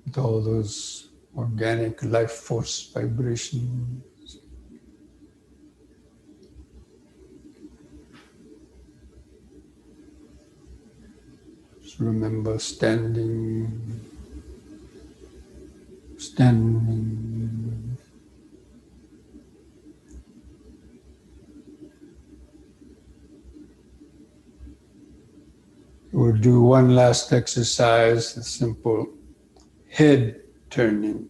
with all those organic life force vibrations. Just remember standing, We'll do one last exercise, a simple head turning,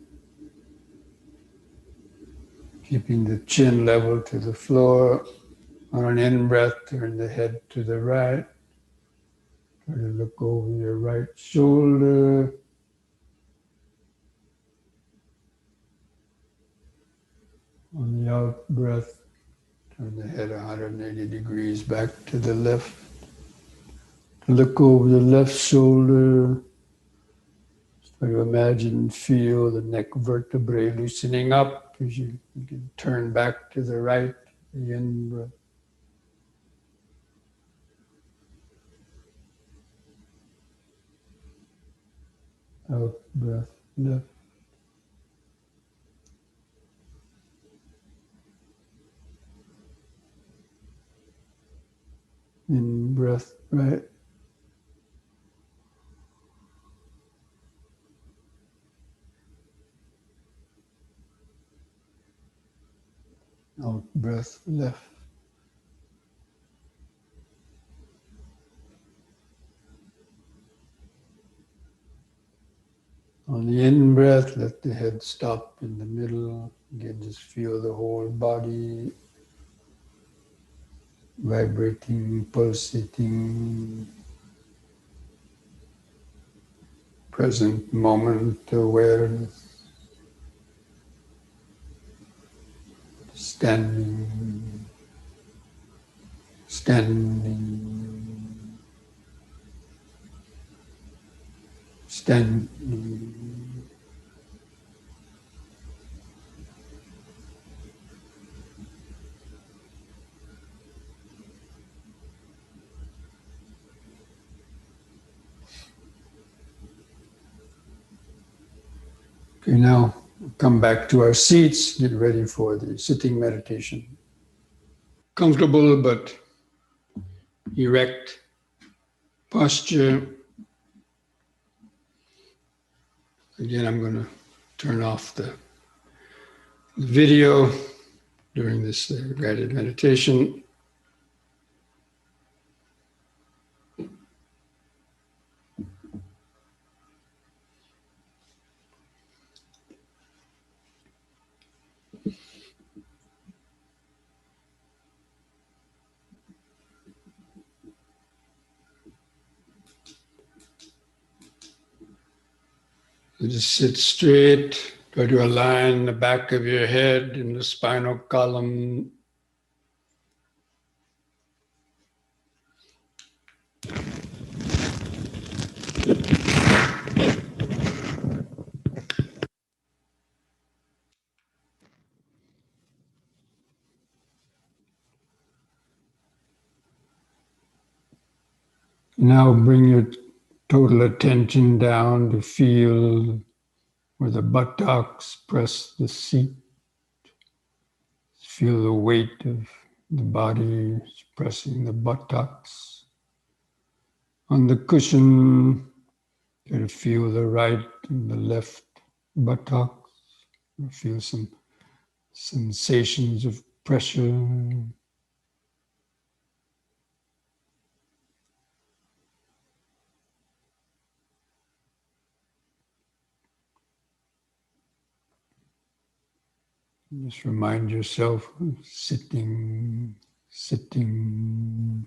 keeping the chin level to the floor. On an in-breath, turn the head to the right. Try to look over your right shoulder. On the out-breath, turn the head 180 degrees back to the left. Look over the left shoulder. Try to imagine and feel the neck vertebrae loosening up as you can turn back to the right, the in-breath. Out-breath, left. In-breath, right. Out-breath, left. On the in-breath, let the head stop in the middle. Again, just feel the whole body vibrating, pulsating. Present moment awareness. Standing, standing, standing. Okay, now come back to our seats, get ready for the sitting meditation. Comfortable but erect posture. Again, I'm going to turn off the video during this guided meditation. You just sit straight, try to align the back of your head and the spinal column. Now bring your total attention down to feel where the buttocks press the seat. Feel the weight of the body pressing the buttocks. On the cushion, try to feel the right and the left buttocks. Feel some sensations of pressure. Just remind yourself of sitting, sitting.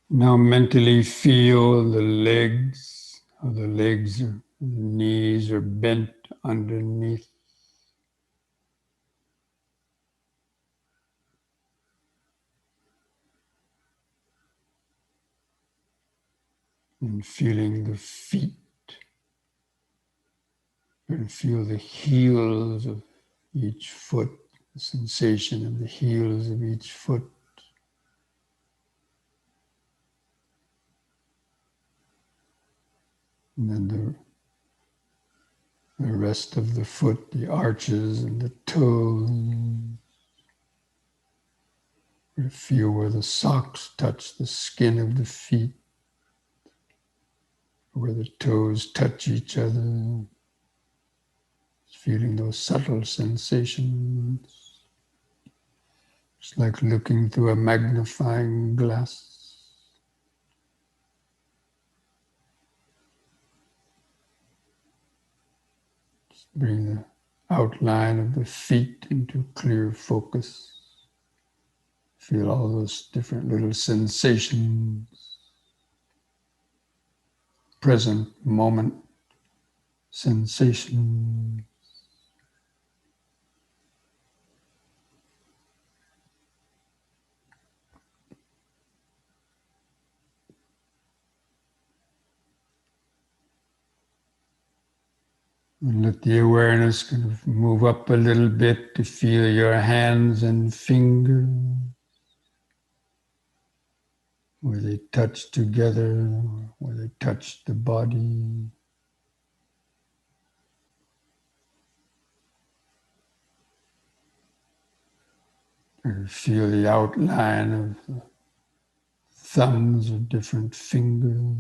Now mentally feel the legs, how the legs or the knees are bent underneath. And feeling the feet. And feel the heels of each foot, the sensation of the heels of each foot. And then the rest of the foot, the arches and the toes. Feel where the socks touch the skin of the feet, where the toes touch each other. Feeling those subtle sensations. It's like looking through a magnifying glass. Bring the outline of the feet into clear focus. Feel all those different little sensations. Present moment sensation. And let the awareness kind of move up a little bit to feel your hands and fingers, where they touch together, where they touch the body. Or feel the outline of the thumbs of different fingers,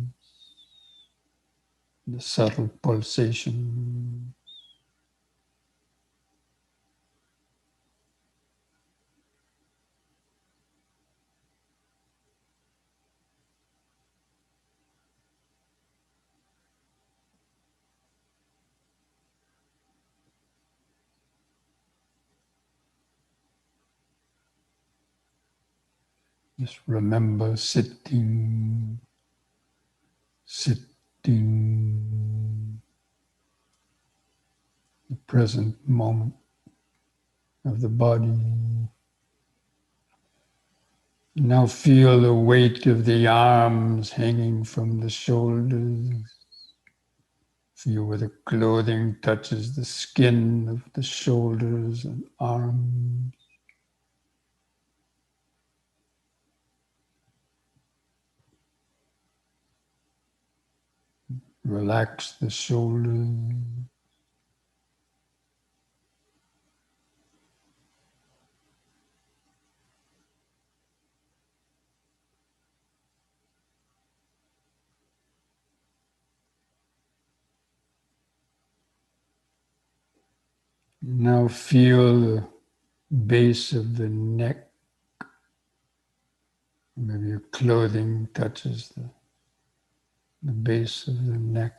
the subtle pulsation. Just remember sitting, the present moment of the body. Now feel the weight of the arms hanging from the shoulders. Feel where the clothing touches the skin of the shoulders and arms. Relax the shoulders. Now feel the base of the neck. Maybe your clothing touches the base of the neck.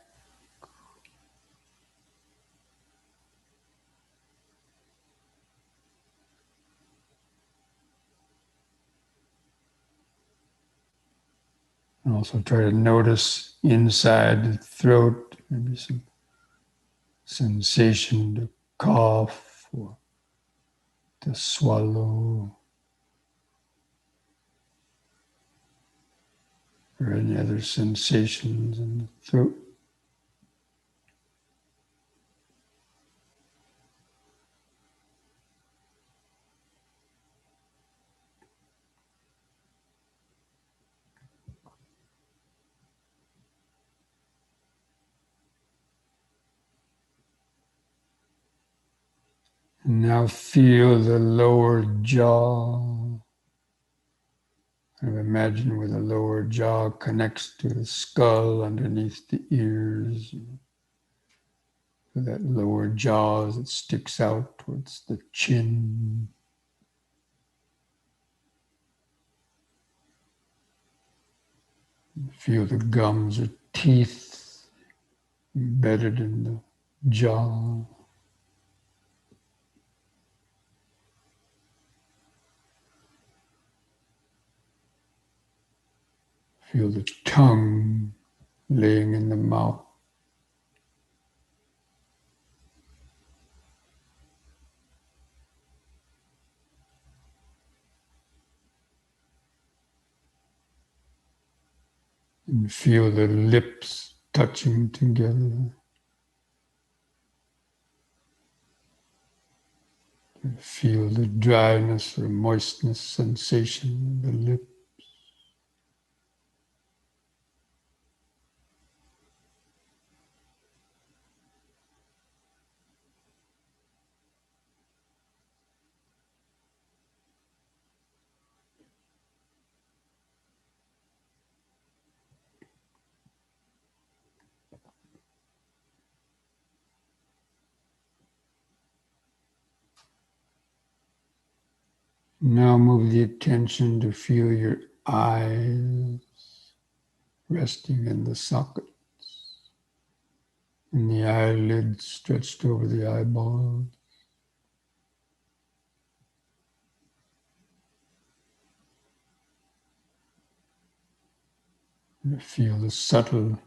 And also try to notice inside the throat, maybe some sensation to cough or to swallow, or any other sensations in the throat. And now feel the lower jaw. Kind of imagine where the lower jaw connects to the skull underneath the ears. That lower jaw as it sticks out towards the chin. Feel the gums or teeth embedded in the jaw. Feel the tongue laying in the mouth. And feel the lips touching together. Feel the dryness or moistness sensation in the lip. Now move the attention to feel your eyes resting in the sockets. And the eyelids stretched over the eyeball. And feel the subtle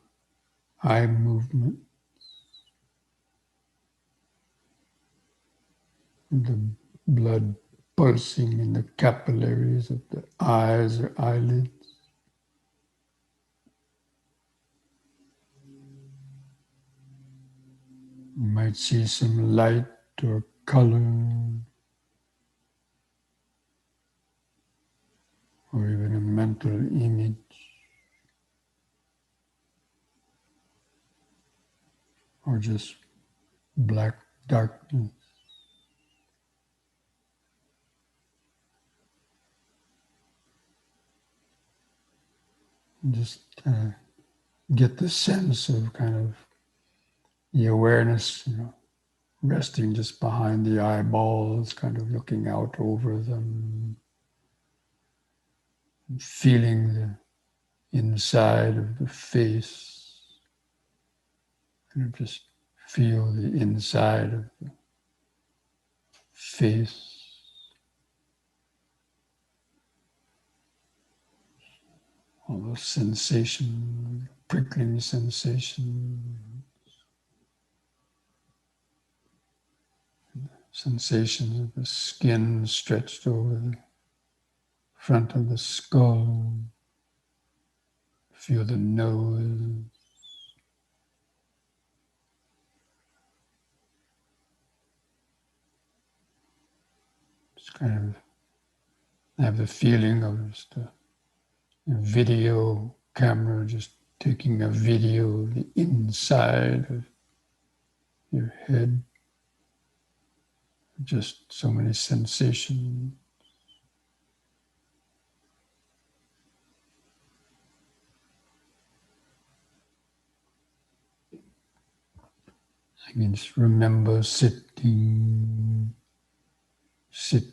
eye movement. The blood pulsing in the capillaries of the eyes or eyelids. You might see some light or color, or even a mental image, or just black darkness. Just get the sense of kind of the awareness, resting just behind the eyeballs, kind of looking out over them, feeling the inside of the face, and just feel the inside of the face. All those sensations, prickling sensations, sensations of the skin stretched over the front of the skull. Feel the nose. Just kind of have the feeling of just a video camera just taking a video of the inside of your head. Just so many sensations. I can just remember sitting, sitting,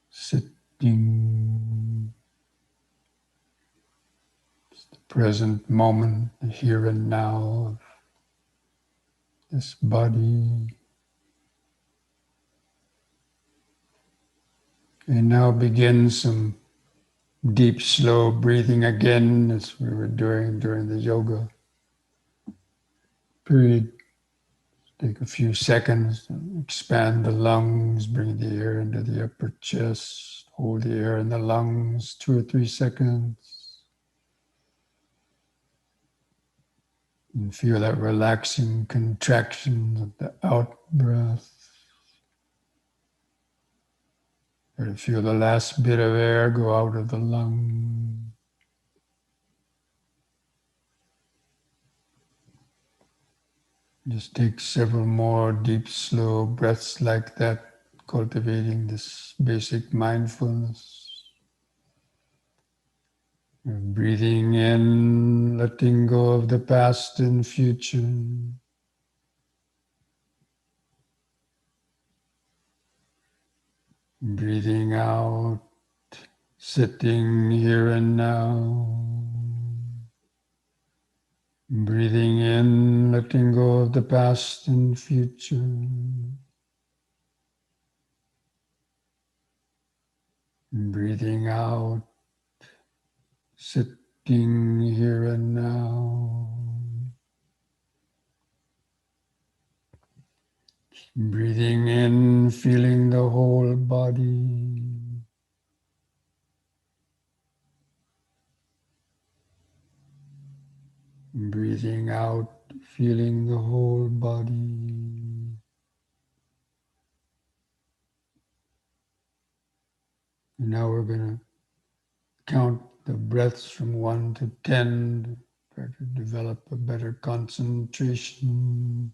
sitting. It's the present moment, the here and now of this body. And now begin some deep, slow breathing again, as we were doing during the yoga period. Take a few seconds to expand the lungs, bring the air into the upper chest, hold the air in the lungs 2 or 3 seconds. And feel that relaxing contraction of the out breath. And feel the last bit of air go out of the lung. Just take several more deep, slow breaths like that, cultivating this basic mindfulness. Breathing in, letting go of the past and future. Breathing out, sitting here and now. Breathing in, letting go of the past and future. Breathing out, sitting here and now. Breathing in, feeling the whole body. Breathing out, feeling the whole body. And now we're going to count the breaths from 1 to 10, try to develop a better concentration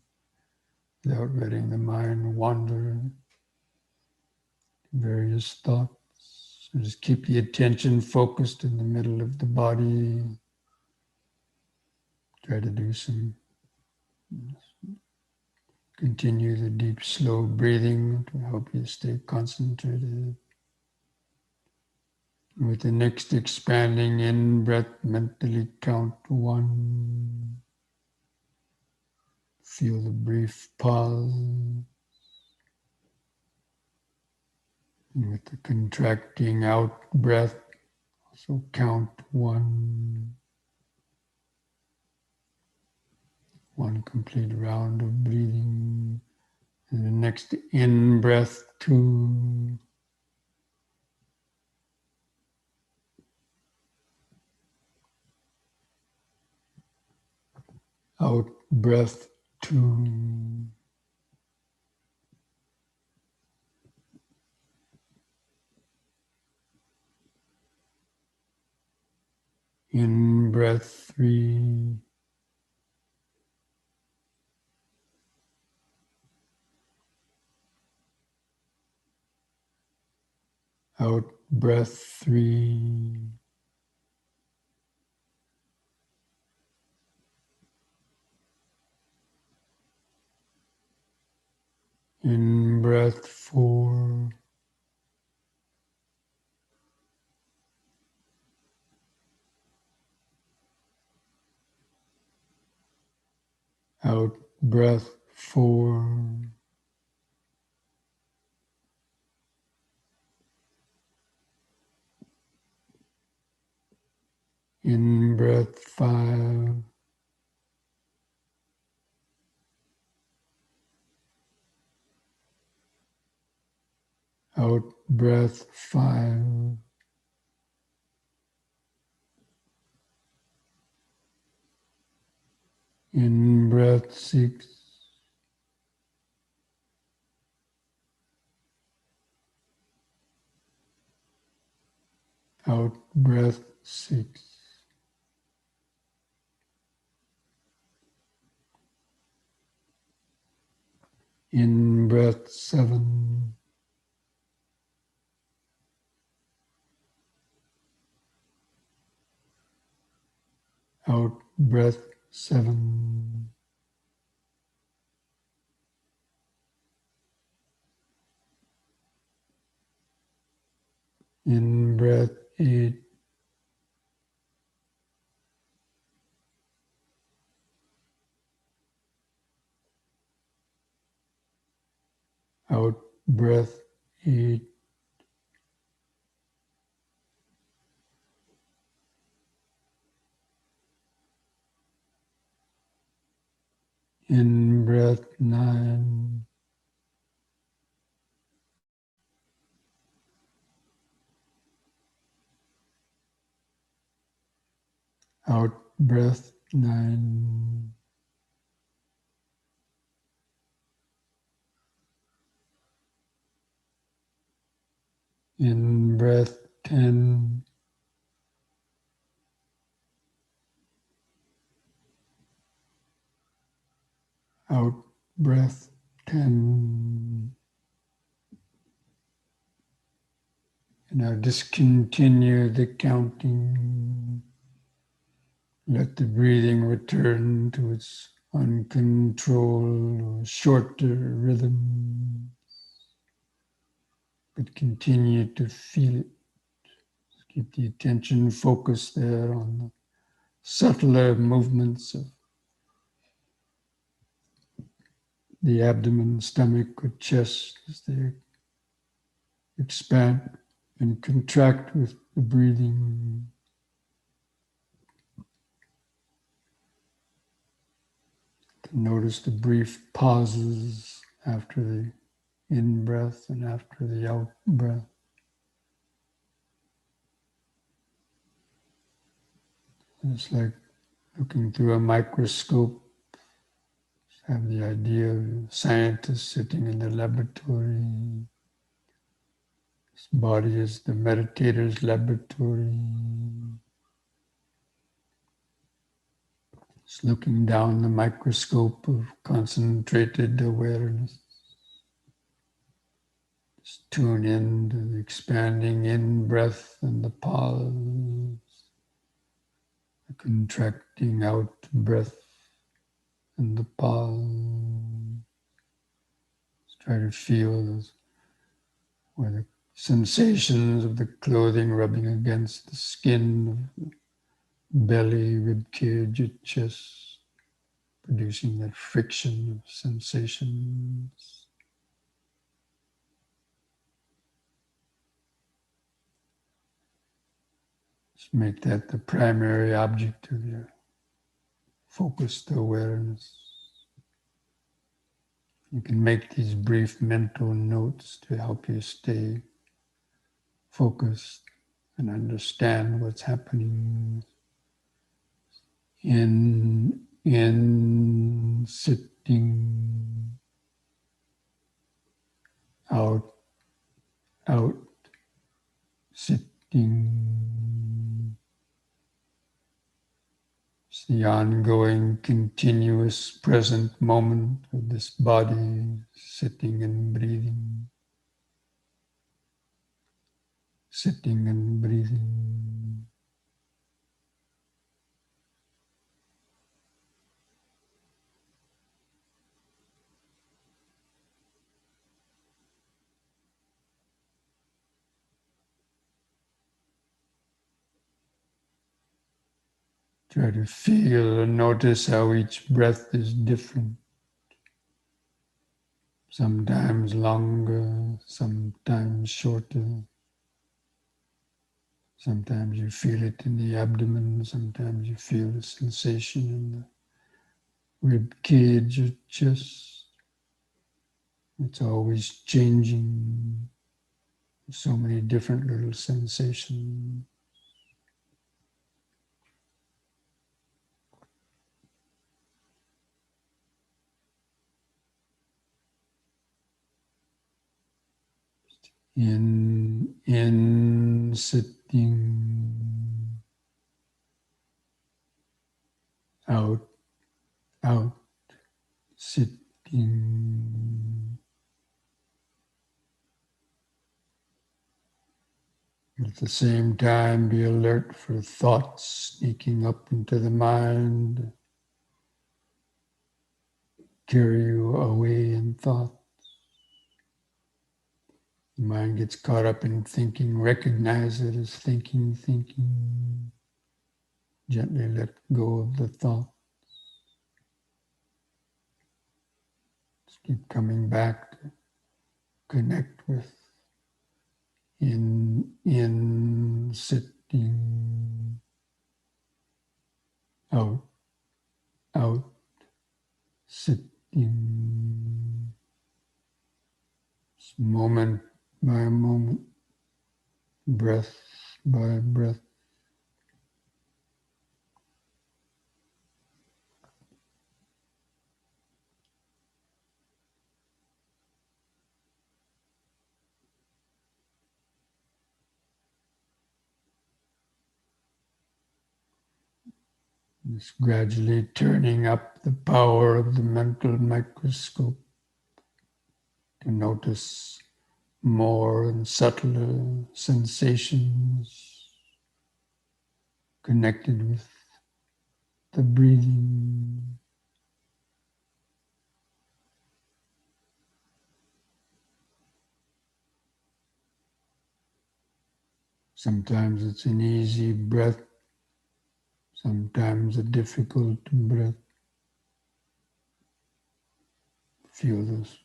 without letting the mind wander to various thoughts. So just keep the attention focused in the middle of the body. Try to do some, continue the deep, slow breathing to help you stay concentrated. With the next expanding in-breath, mentally count 1. Feel the brief pause. And with the contracting out breath, also count 1. 1 complete round of breathing. And the next in-breath, 2. Out breath, 2. In breath, 3. Out breath, 3. In breath, 4. Out breath, 4. In breath, 5. Out breath, 5. In breath, 6. Out breath, 6. In breath, 7. Out breath, 7. In breath, 8. Out breath, 8. In breath, 9. Out breath, 9. In breath, 10. Out breath, 10. And now discontinue the counting. Let the breathing return to its uncontrolled or shorter rhythm, but continue to feel it. Keep the attention focused there on the subtler movements of the abdomen, stomach, or chest as they expand and contract with the breathing. Notice the brief pauses after the in-breath and after the out-breath. It's like looking through a microscope. Have the idea of a scientist sitting in the laboratory. His body is the meditator's laboratory. It's looking down the microscope of concentrated awareness. Just tune in to the expanding in-breath and the pause, the contracting out-breath and the pause. Just try to feel where the sensations of the clothing rubbing against the skin of the belly, rib cage, your chest, producing that friction of sensations. Just make that the primary object of your focused awareness. You can make these brief mental notes to help you stay focused and understand what's happening in sitting, out, sitting. It's the ongoing, continuous present moment of this body, sitting and breathing, sitting and breathing. Try to feel and notice how each breath is different. Sometimes longer, sometimes shorter. Sometimes you feel it in the abdomen, sometimes you feel the sensation in the rib cage or chest. It's always changing. So many different little sensations. In sitting, out, sitting. At the same time, be alert for thoughts sneaking up into the mind, carry you away in thought. The mind gets caught up in thinking, recognize it as thinking. Gently let go of the thought. Just keep coming back to connect with in sitting, out, sitting. Just moment by moment, breath by breath. Just gradually turning up the power of the mental microscope to notice more and subtler sensations connected with the breathing. Sometimes it's an easy breath, sometimes a difficult breath. Feel those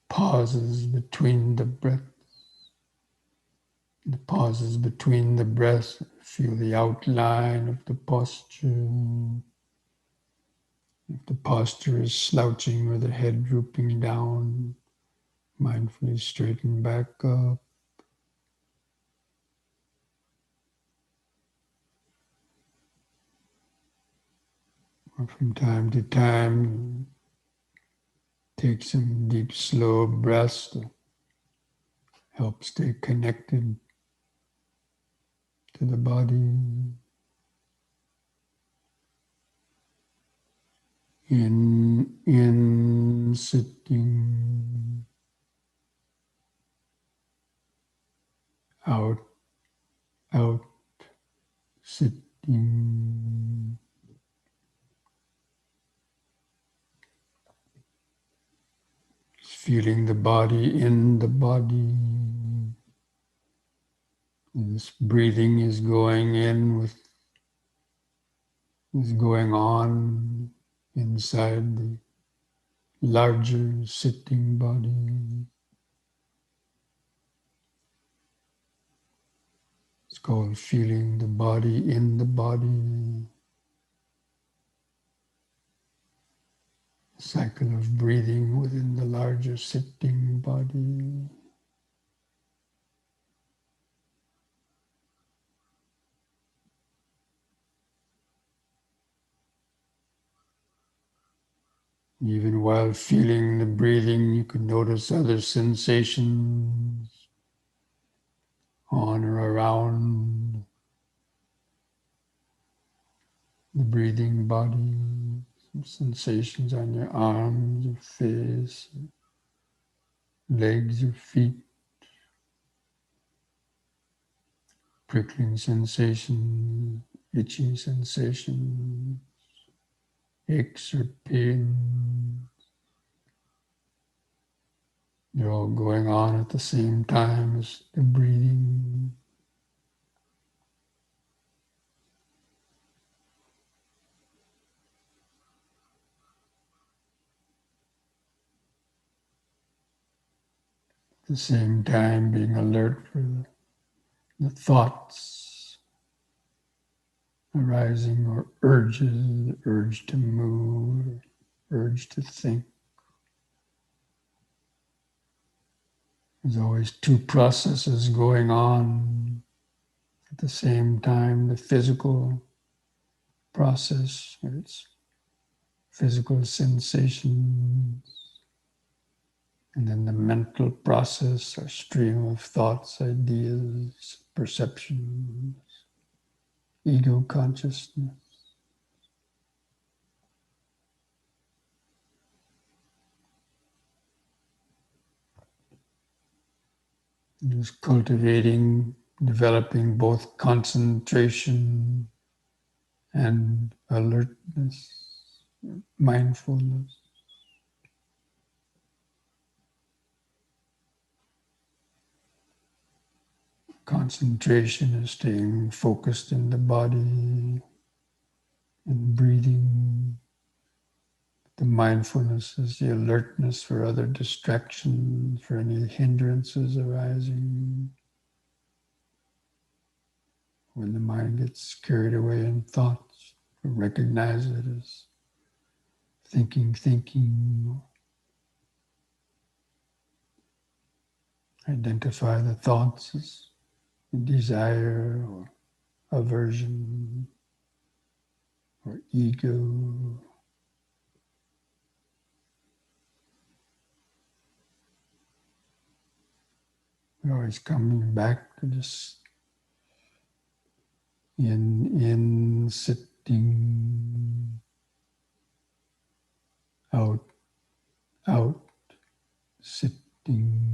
pauses between the breaths. The pauses between the breaths, feel the outline of the posture. If the posture is slouching or the head drooping down, mindfully straighten back up. Or from time to time, take some deep, slow breaths to help stay connected to the body. In sitting, out, sitting. Just feeling the body in the body. This breathing is going is going on inside the larger sitting body. It's called feeling the body in the body. Cycle of breathing within the larger sitting body. Even while feeling the breathing, you can notice other sensations on or around the breathing body. Some sensations on your arms, your face, legs, your feet. Prickling sensation, itching sensation, aches or pain. They're all going on at the same time as the breathing. At the same time being alert for the thoughts arising or urges, the urge to move, urge to think. There's always two processes going on at the same time. The physical process, it's physical sensations, and then the mental process, or stream of thoughts, ideas, perceptions, ego consciousness. Just cultivating, developing both concentration and alertness, mindfulness. Concentration is staying focused in the body and breathing. The mindfulness is the alertness for other distractions, for any hindrances arising. When the mind gets carried away in thoughts, recognize it as thinking. Identify the thoughts as desire or aversion or ego. We're always coming back to this in sitting, out, sitting.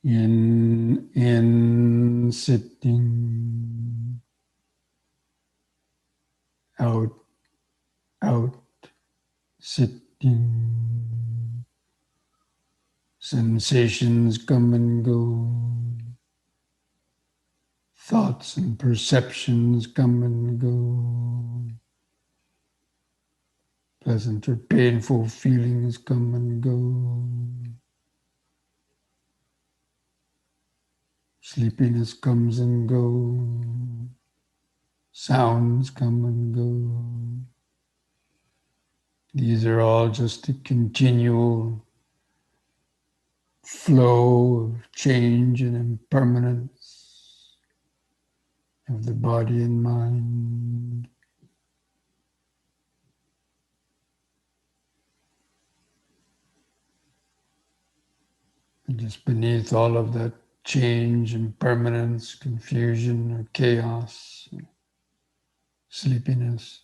In sitting, out, sitting. Sensations come and go. Thoughts and perceptions come and go. Pleasant or painful feelings come and go. Sleepiness comes and goes. Sounds come and go. These are all just a continual flow of change and impermanence of the body and mind. And just beneath all of that change, impermanence, confusion, or chaos, sleepiness,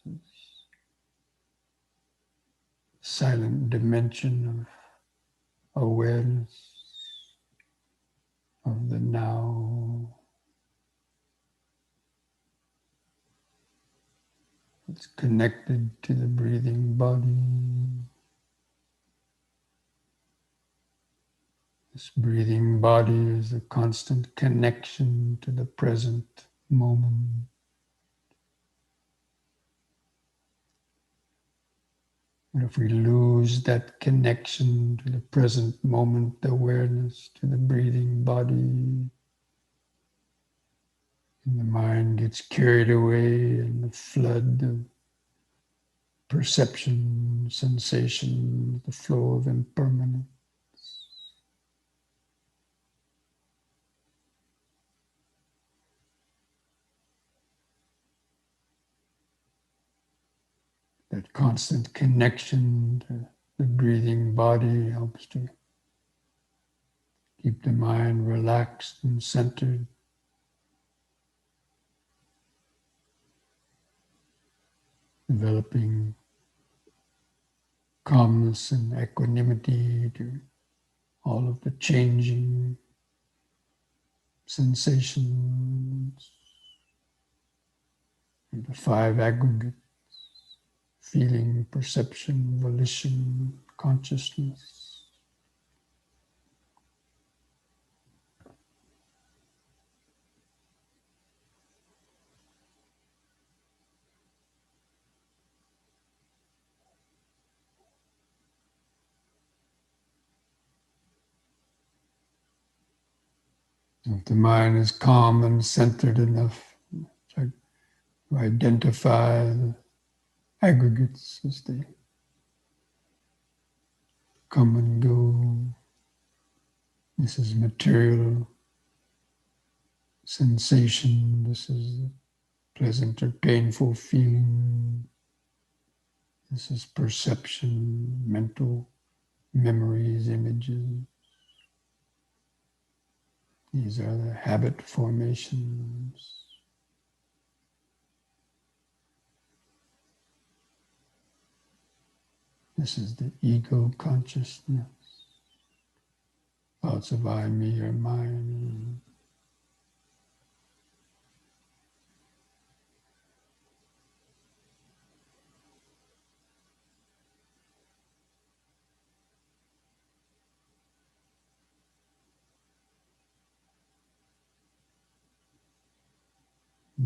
silent dimension of awareness of the now. It's connected to the breathing body. This breathing body is a constant connection to the present moment. And if we lose that connection to the present moment awareness, to the breathing body, and the mind gets carried away in the flood of perception, sensation, the flow of impermanence. That constant connection to the breathing body helps to keep the mind relaxed and centered. Developing calmness and equanimity to all of the changing sensations, and the five aggregates: feeling, perception, volition, consciousness. If the mind is calm and centered enough to identify the aggregates as they come and go. This is material sensation. This is pleasant or painful feeling. This is perception, mental memories, images. These are the habit formations. This is the ego consciousness. Thoughts of I, me, or mine.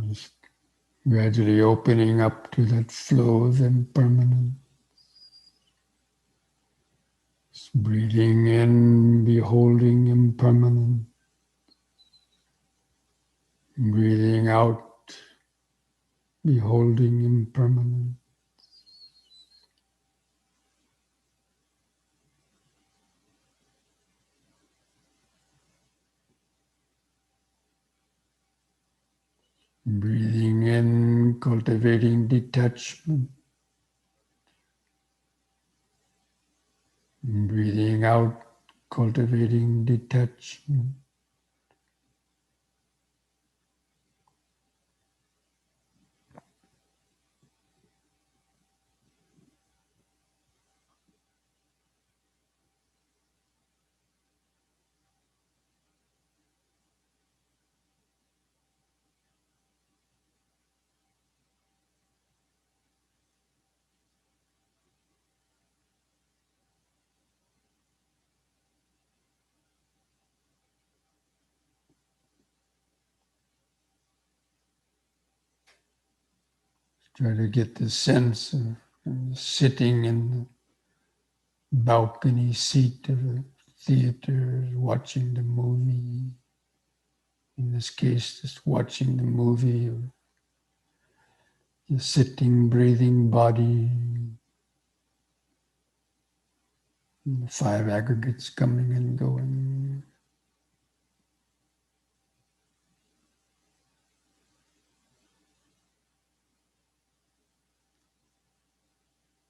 Just gradually opening up to that flow of impermanence. Just breathing in, beholding impermanence. Breathing out, beholding impermanence. Breathing in, cultivating detachment. Breathing out, cultivating detachment. Try to get the sense of sitting in the balcony seat of a theater, watching the movie. In this case, just watching the movie of the sitting, breathing body, and the five aggregates coming and going.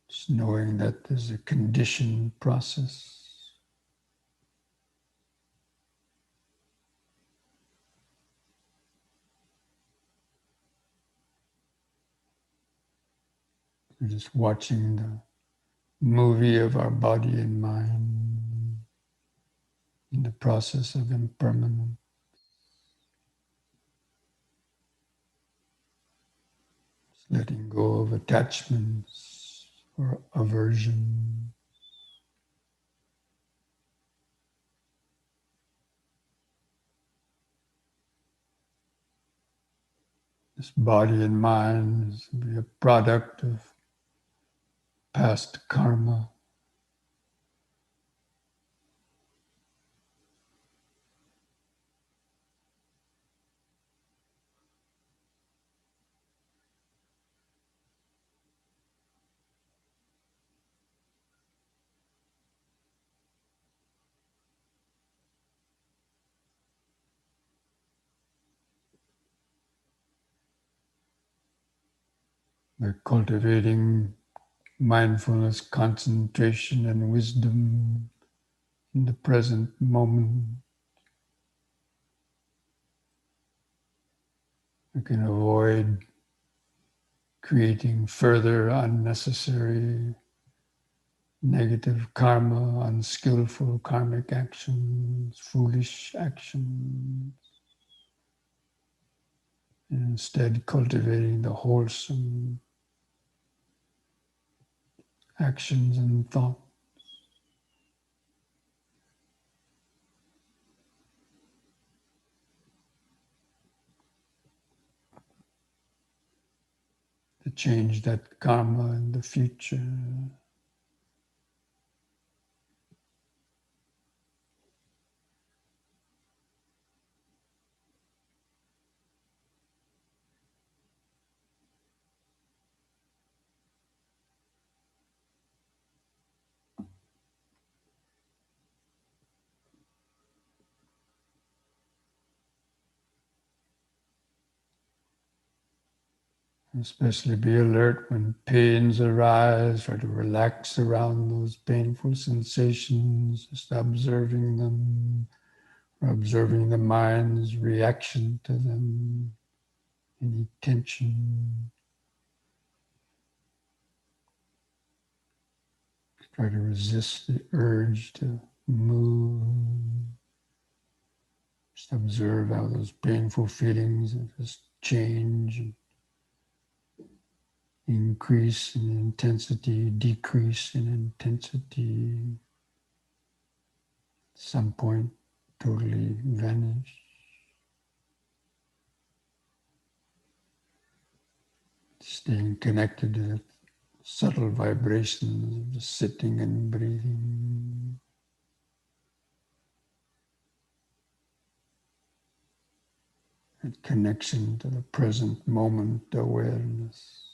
Just knowing that there's a conditioned process. We're just watching the movie of our body and mind in the process of impermanence. Letting go of attachments or aversion. This body and mind is a product of past karma. By cultivating mindfulness, concentration, and wisdom in the present moment, we can avoid creating further unnecessary negative karma, unskillful karmic actions, foolish actions, and instead cultivating the wholesome actions and thoughts. To change that karma in the future. Especially be alert when pains arise, try to relax around those painful sensations, just observing them, or observing the mind's reaction to them, any tension. Try to resist the urge to move. Just observe how those painful feelings just change, increase in intensity, decrease in intensity. At some point, totally vanish. Staying connected to the subtle vibrations of just sitting and breathing. That connection to the present moment awareness.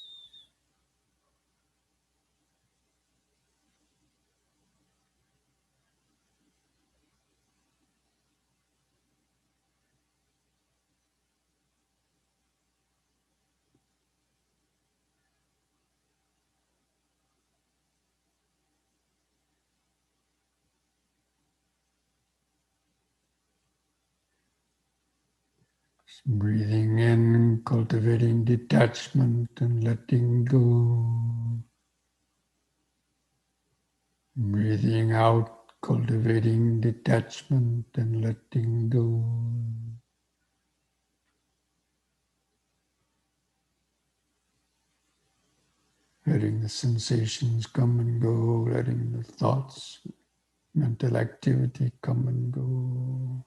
Breathing in, cultivating detachment and letting go. Breathing out, cultivating detachment and letting go. Letting the sensations come and go, letting the thoughts, mental activity come and go.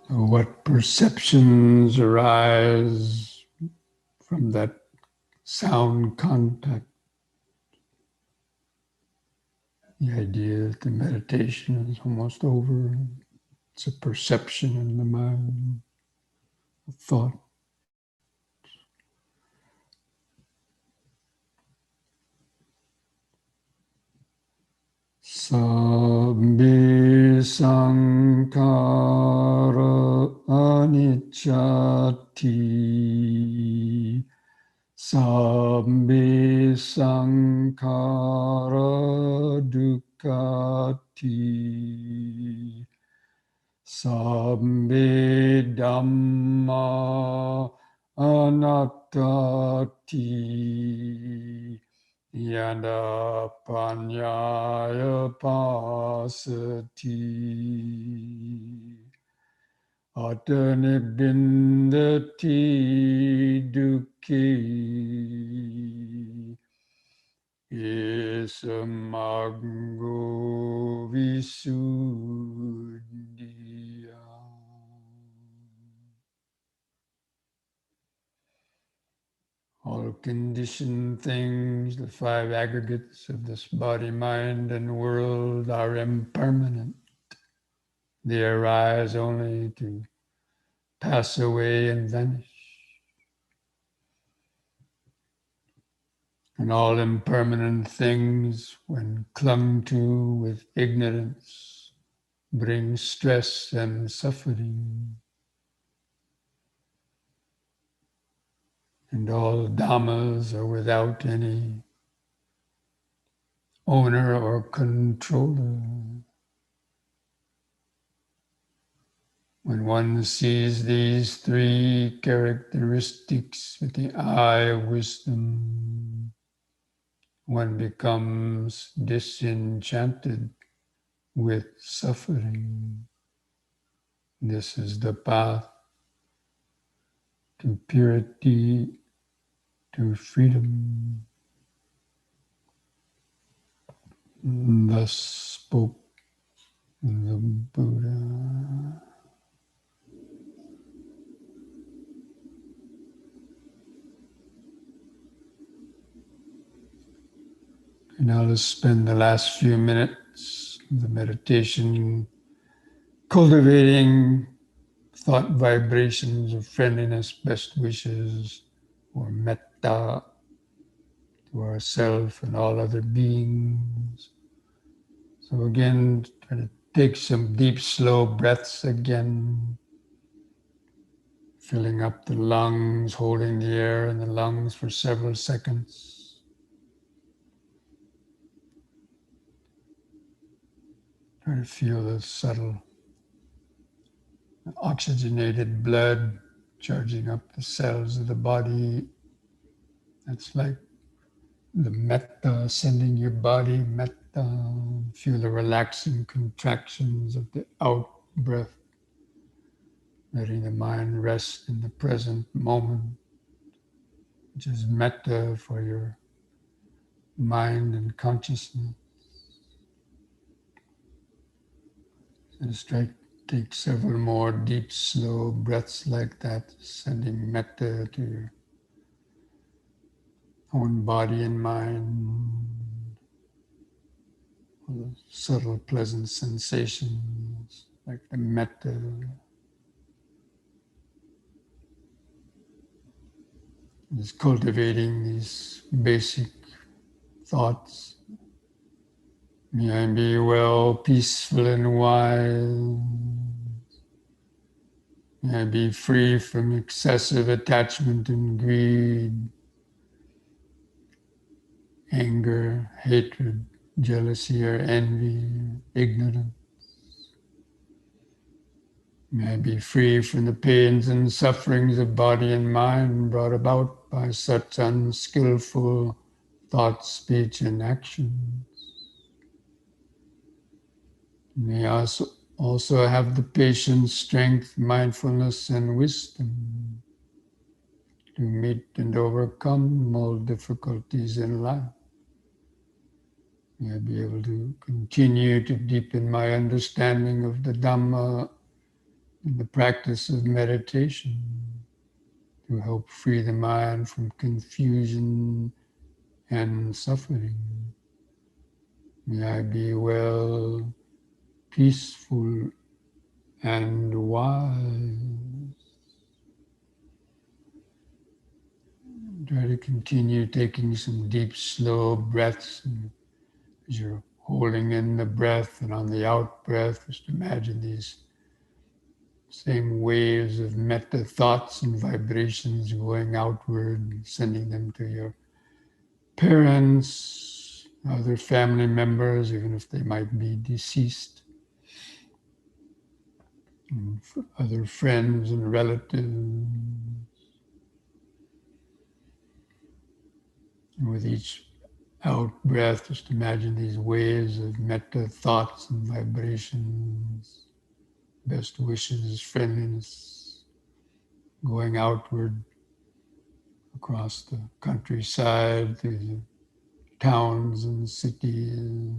What perceptions arise from that sound contact? The idea that the meditation is almost over. It's a perception in the mind, a thought. Sabbe sankhara anicchati. Sabbe sankhara dukkati. Sabbe dhamma anattati. Yada panyaya pasati. Atane bindati dukkhi. Isamago visuddhiya. All conditioned things, the five aggregates of this body, mind, and world are impermanent. They arise only to pass away and vanish. And all impermanent things, when clung to with ignorance, bring stress and suffering. And all dhammas are without any owner or controller. When one sees these three characteristics with the eye of wisdom, one becomes disenchanted with suffering. This is the path to purity, to freedom. Thus spoke the Buddha. And now let's spend the last few minutes of the meditation cultivating thought vibrations of friendliness, best wishes, or metta to ourselves and all other beings. So again, try to take some deep, slow breaths again, filling up the lungs, holding the air in the lungs for several seconds. Try to feel the subtle oxygenated blood charging up the cells of the body. That's like the metta, sending your body metta. Feel the relaxing contractions of the out breath, letting the mind rest in the present moment, which is metta for your mind and consciousness. So just take several more deep, slow breaths like that, sending metta to your own body and mind. All the subtle, pleasant sensations like the metta. Just cultivating these basic thoughts. May I be well, peaceful, and wise. May I be free from excessive attachment and greed, anger, hatred, jealousy, or envy, ignorance. May I be free from the pains and sufferings of body and mind brought about by such unskillful thought, speech, and action. May I also have the patience, strength, mindfulness, and wisdom to meet and overcome all difficulties in life. May I be able to continue to deepen my understanding of the Dhamma in the practice of meditation to help free the mind from confusion and suffering. May I be well, peaceful, and wise. Try to continue taking some deep, slow breaths. And as you're holding in the breath and on the out breath, just imagine these same waves of metta thoughts and vibrations going outward, sending them to your parents, other family members, even if they might be deceased, and other friends and relatives. And with each out breath, just imagine these waves of metta thoughts and vibrations, best wishes, friendliness, going outward across the countryside, through the towns and cities.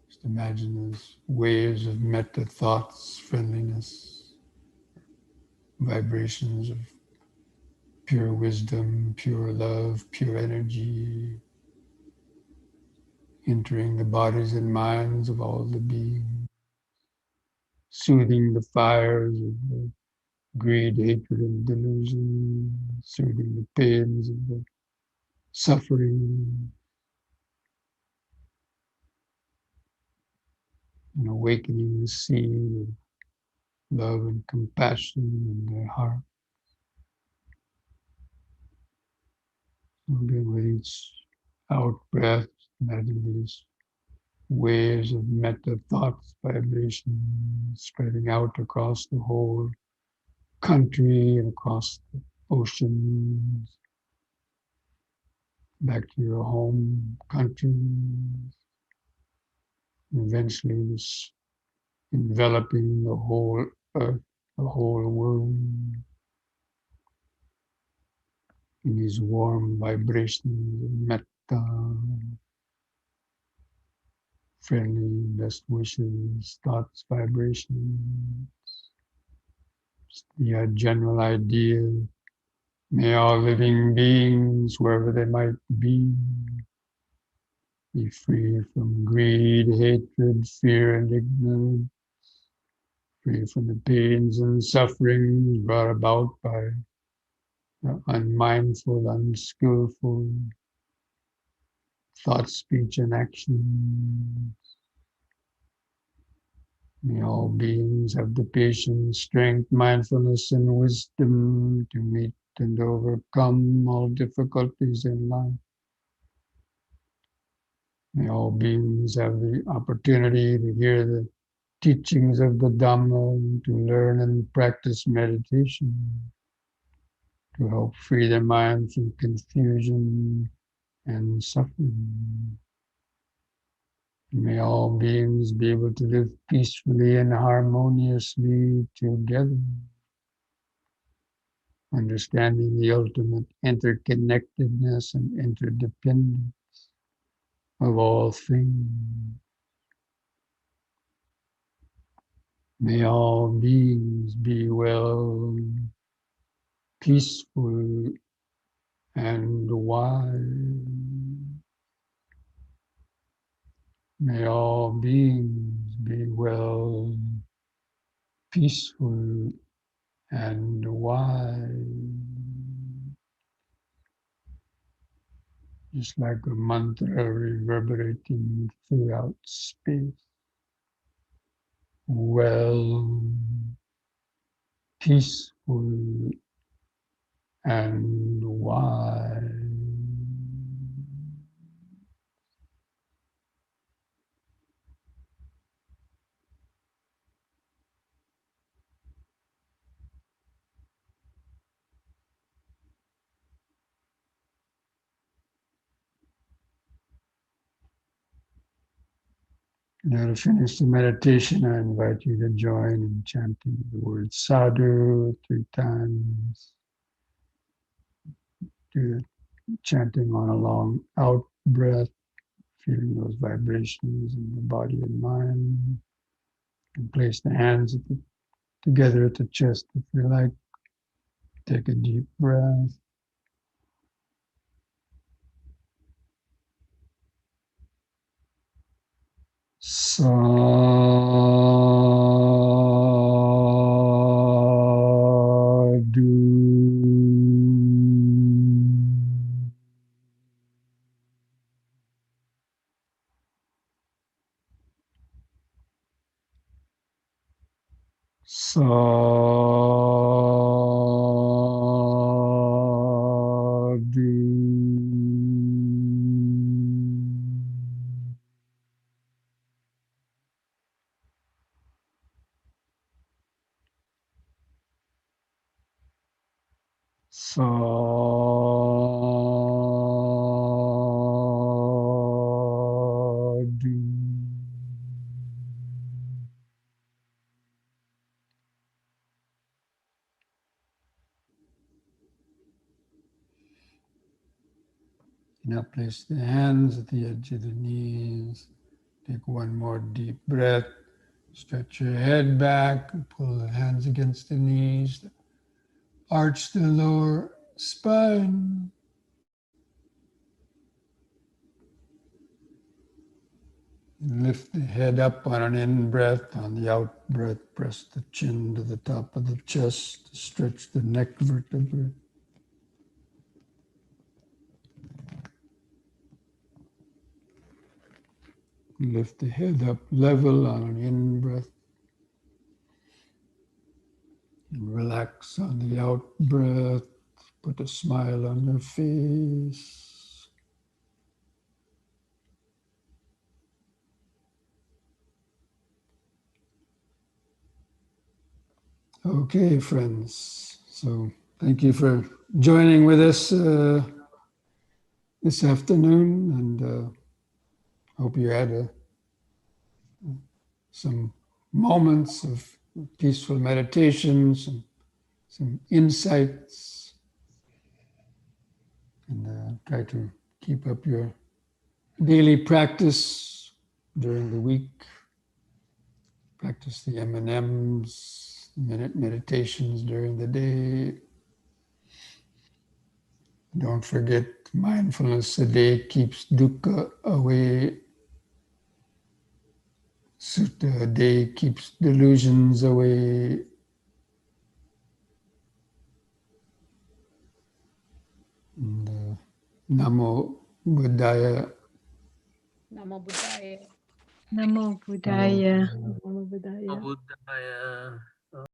Just imagine those waves of metta thoughts, friendliness, vibrations of pure wisdom, pure love, pure energy, entering the bodies and minds of all the beings, soothing the fires of the greed, hatred, and delusion, soothing the pains of the suffering, and awakening the seed of love and compassion in their heart. Again, with each out breath, imagine these waves of metta thoughts, vibrations spreading out across the whole country and across the oceans, back to your home country, eventually this enveloping the whole earth, the whole world, in these warm vibrations of metta, friendly, best wishes, thoughts, vibrations, the general idea. May all living beings, wherever they might be free from greed, hatred, fear, and ignorance, free from the pains and sufferings brought about by the unmindful, unskillful thought, speech, and action. May all beings have the patience, strength, mindfulness, and wisdom to meet and overcome all difficulties in life. May all beings have the opportunity to hear the teachings of the Dhamma and to learn and practice meditation to help free their mind from confusion and suffering. May all beings be able to live peacefully and harmoniously together, understanding the ultimate interconnectedness and interdependence of all things. May all beings be well, peaceful, and wise. May all beings be well, peaceful, and wise. Just like a mantra reverberating throughout space. Well, peaceful, and wise. Now to finish the meditation, I invite you to join in chanting the word sadhu 3 times. Do the chanting on a long out breath, feeling those vibrations in the body and mind. And place the hands at the together at the chest if you like. Take a deep breath. Now place the hands at the edge of the knees. Take one more deep breath. Stretch your head back and pull the hands against the knees. Arch the lower spine. Lift the head up on an in-breath. On the out-breath, press the chin to the top of the chest. Stretch the neck vertebrae. Lift the head up level on an in-breath. And relax on the out-breath. Put a smile on your face. Okay, friends. So thank you for joining with us this afternoon, and hope you had some moments of peaceful meditation, some insights, and try to keep up your daily practice during the week. Practice the M&Ms, meditations during the day. Don't forget, mindfulness a day keeps dukkha away. Sutta a day keeps delusions away. And, Namo Buddhaya. Namo Buddhaya. Namo Buddhaya. Namo Buddhaya. Buddhaya.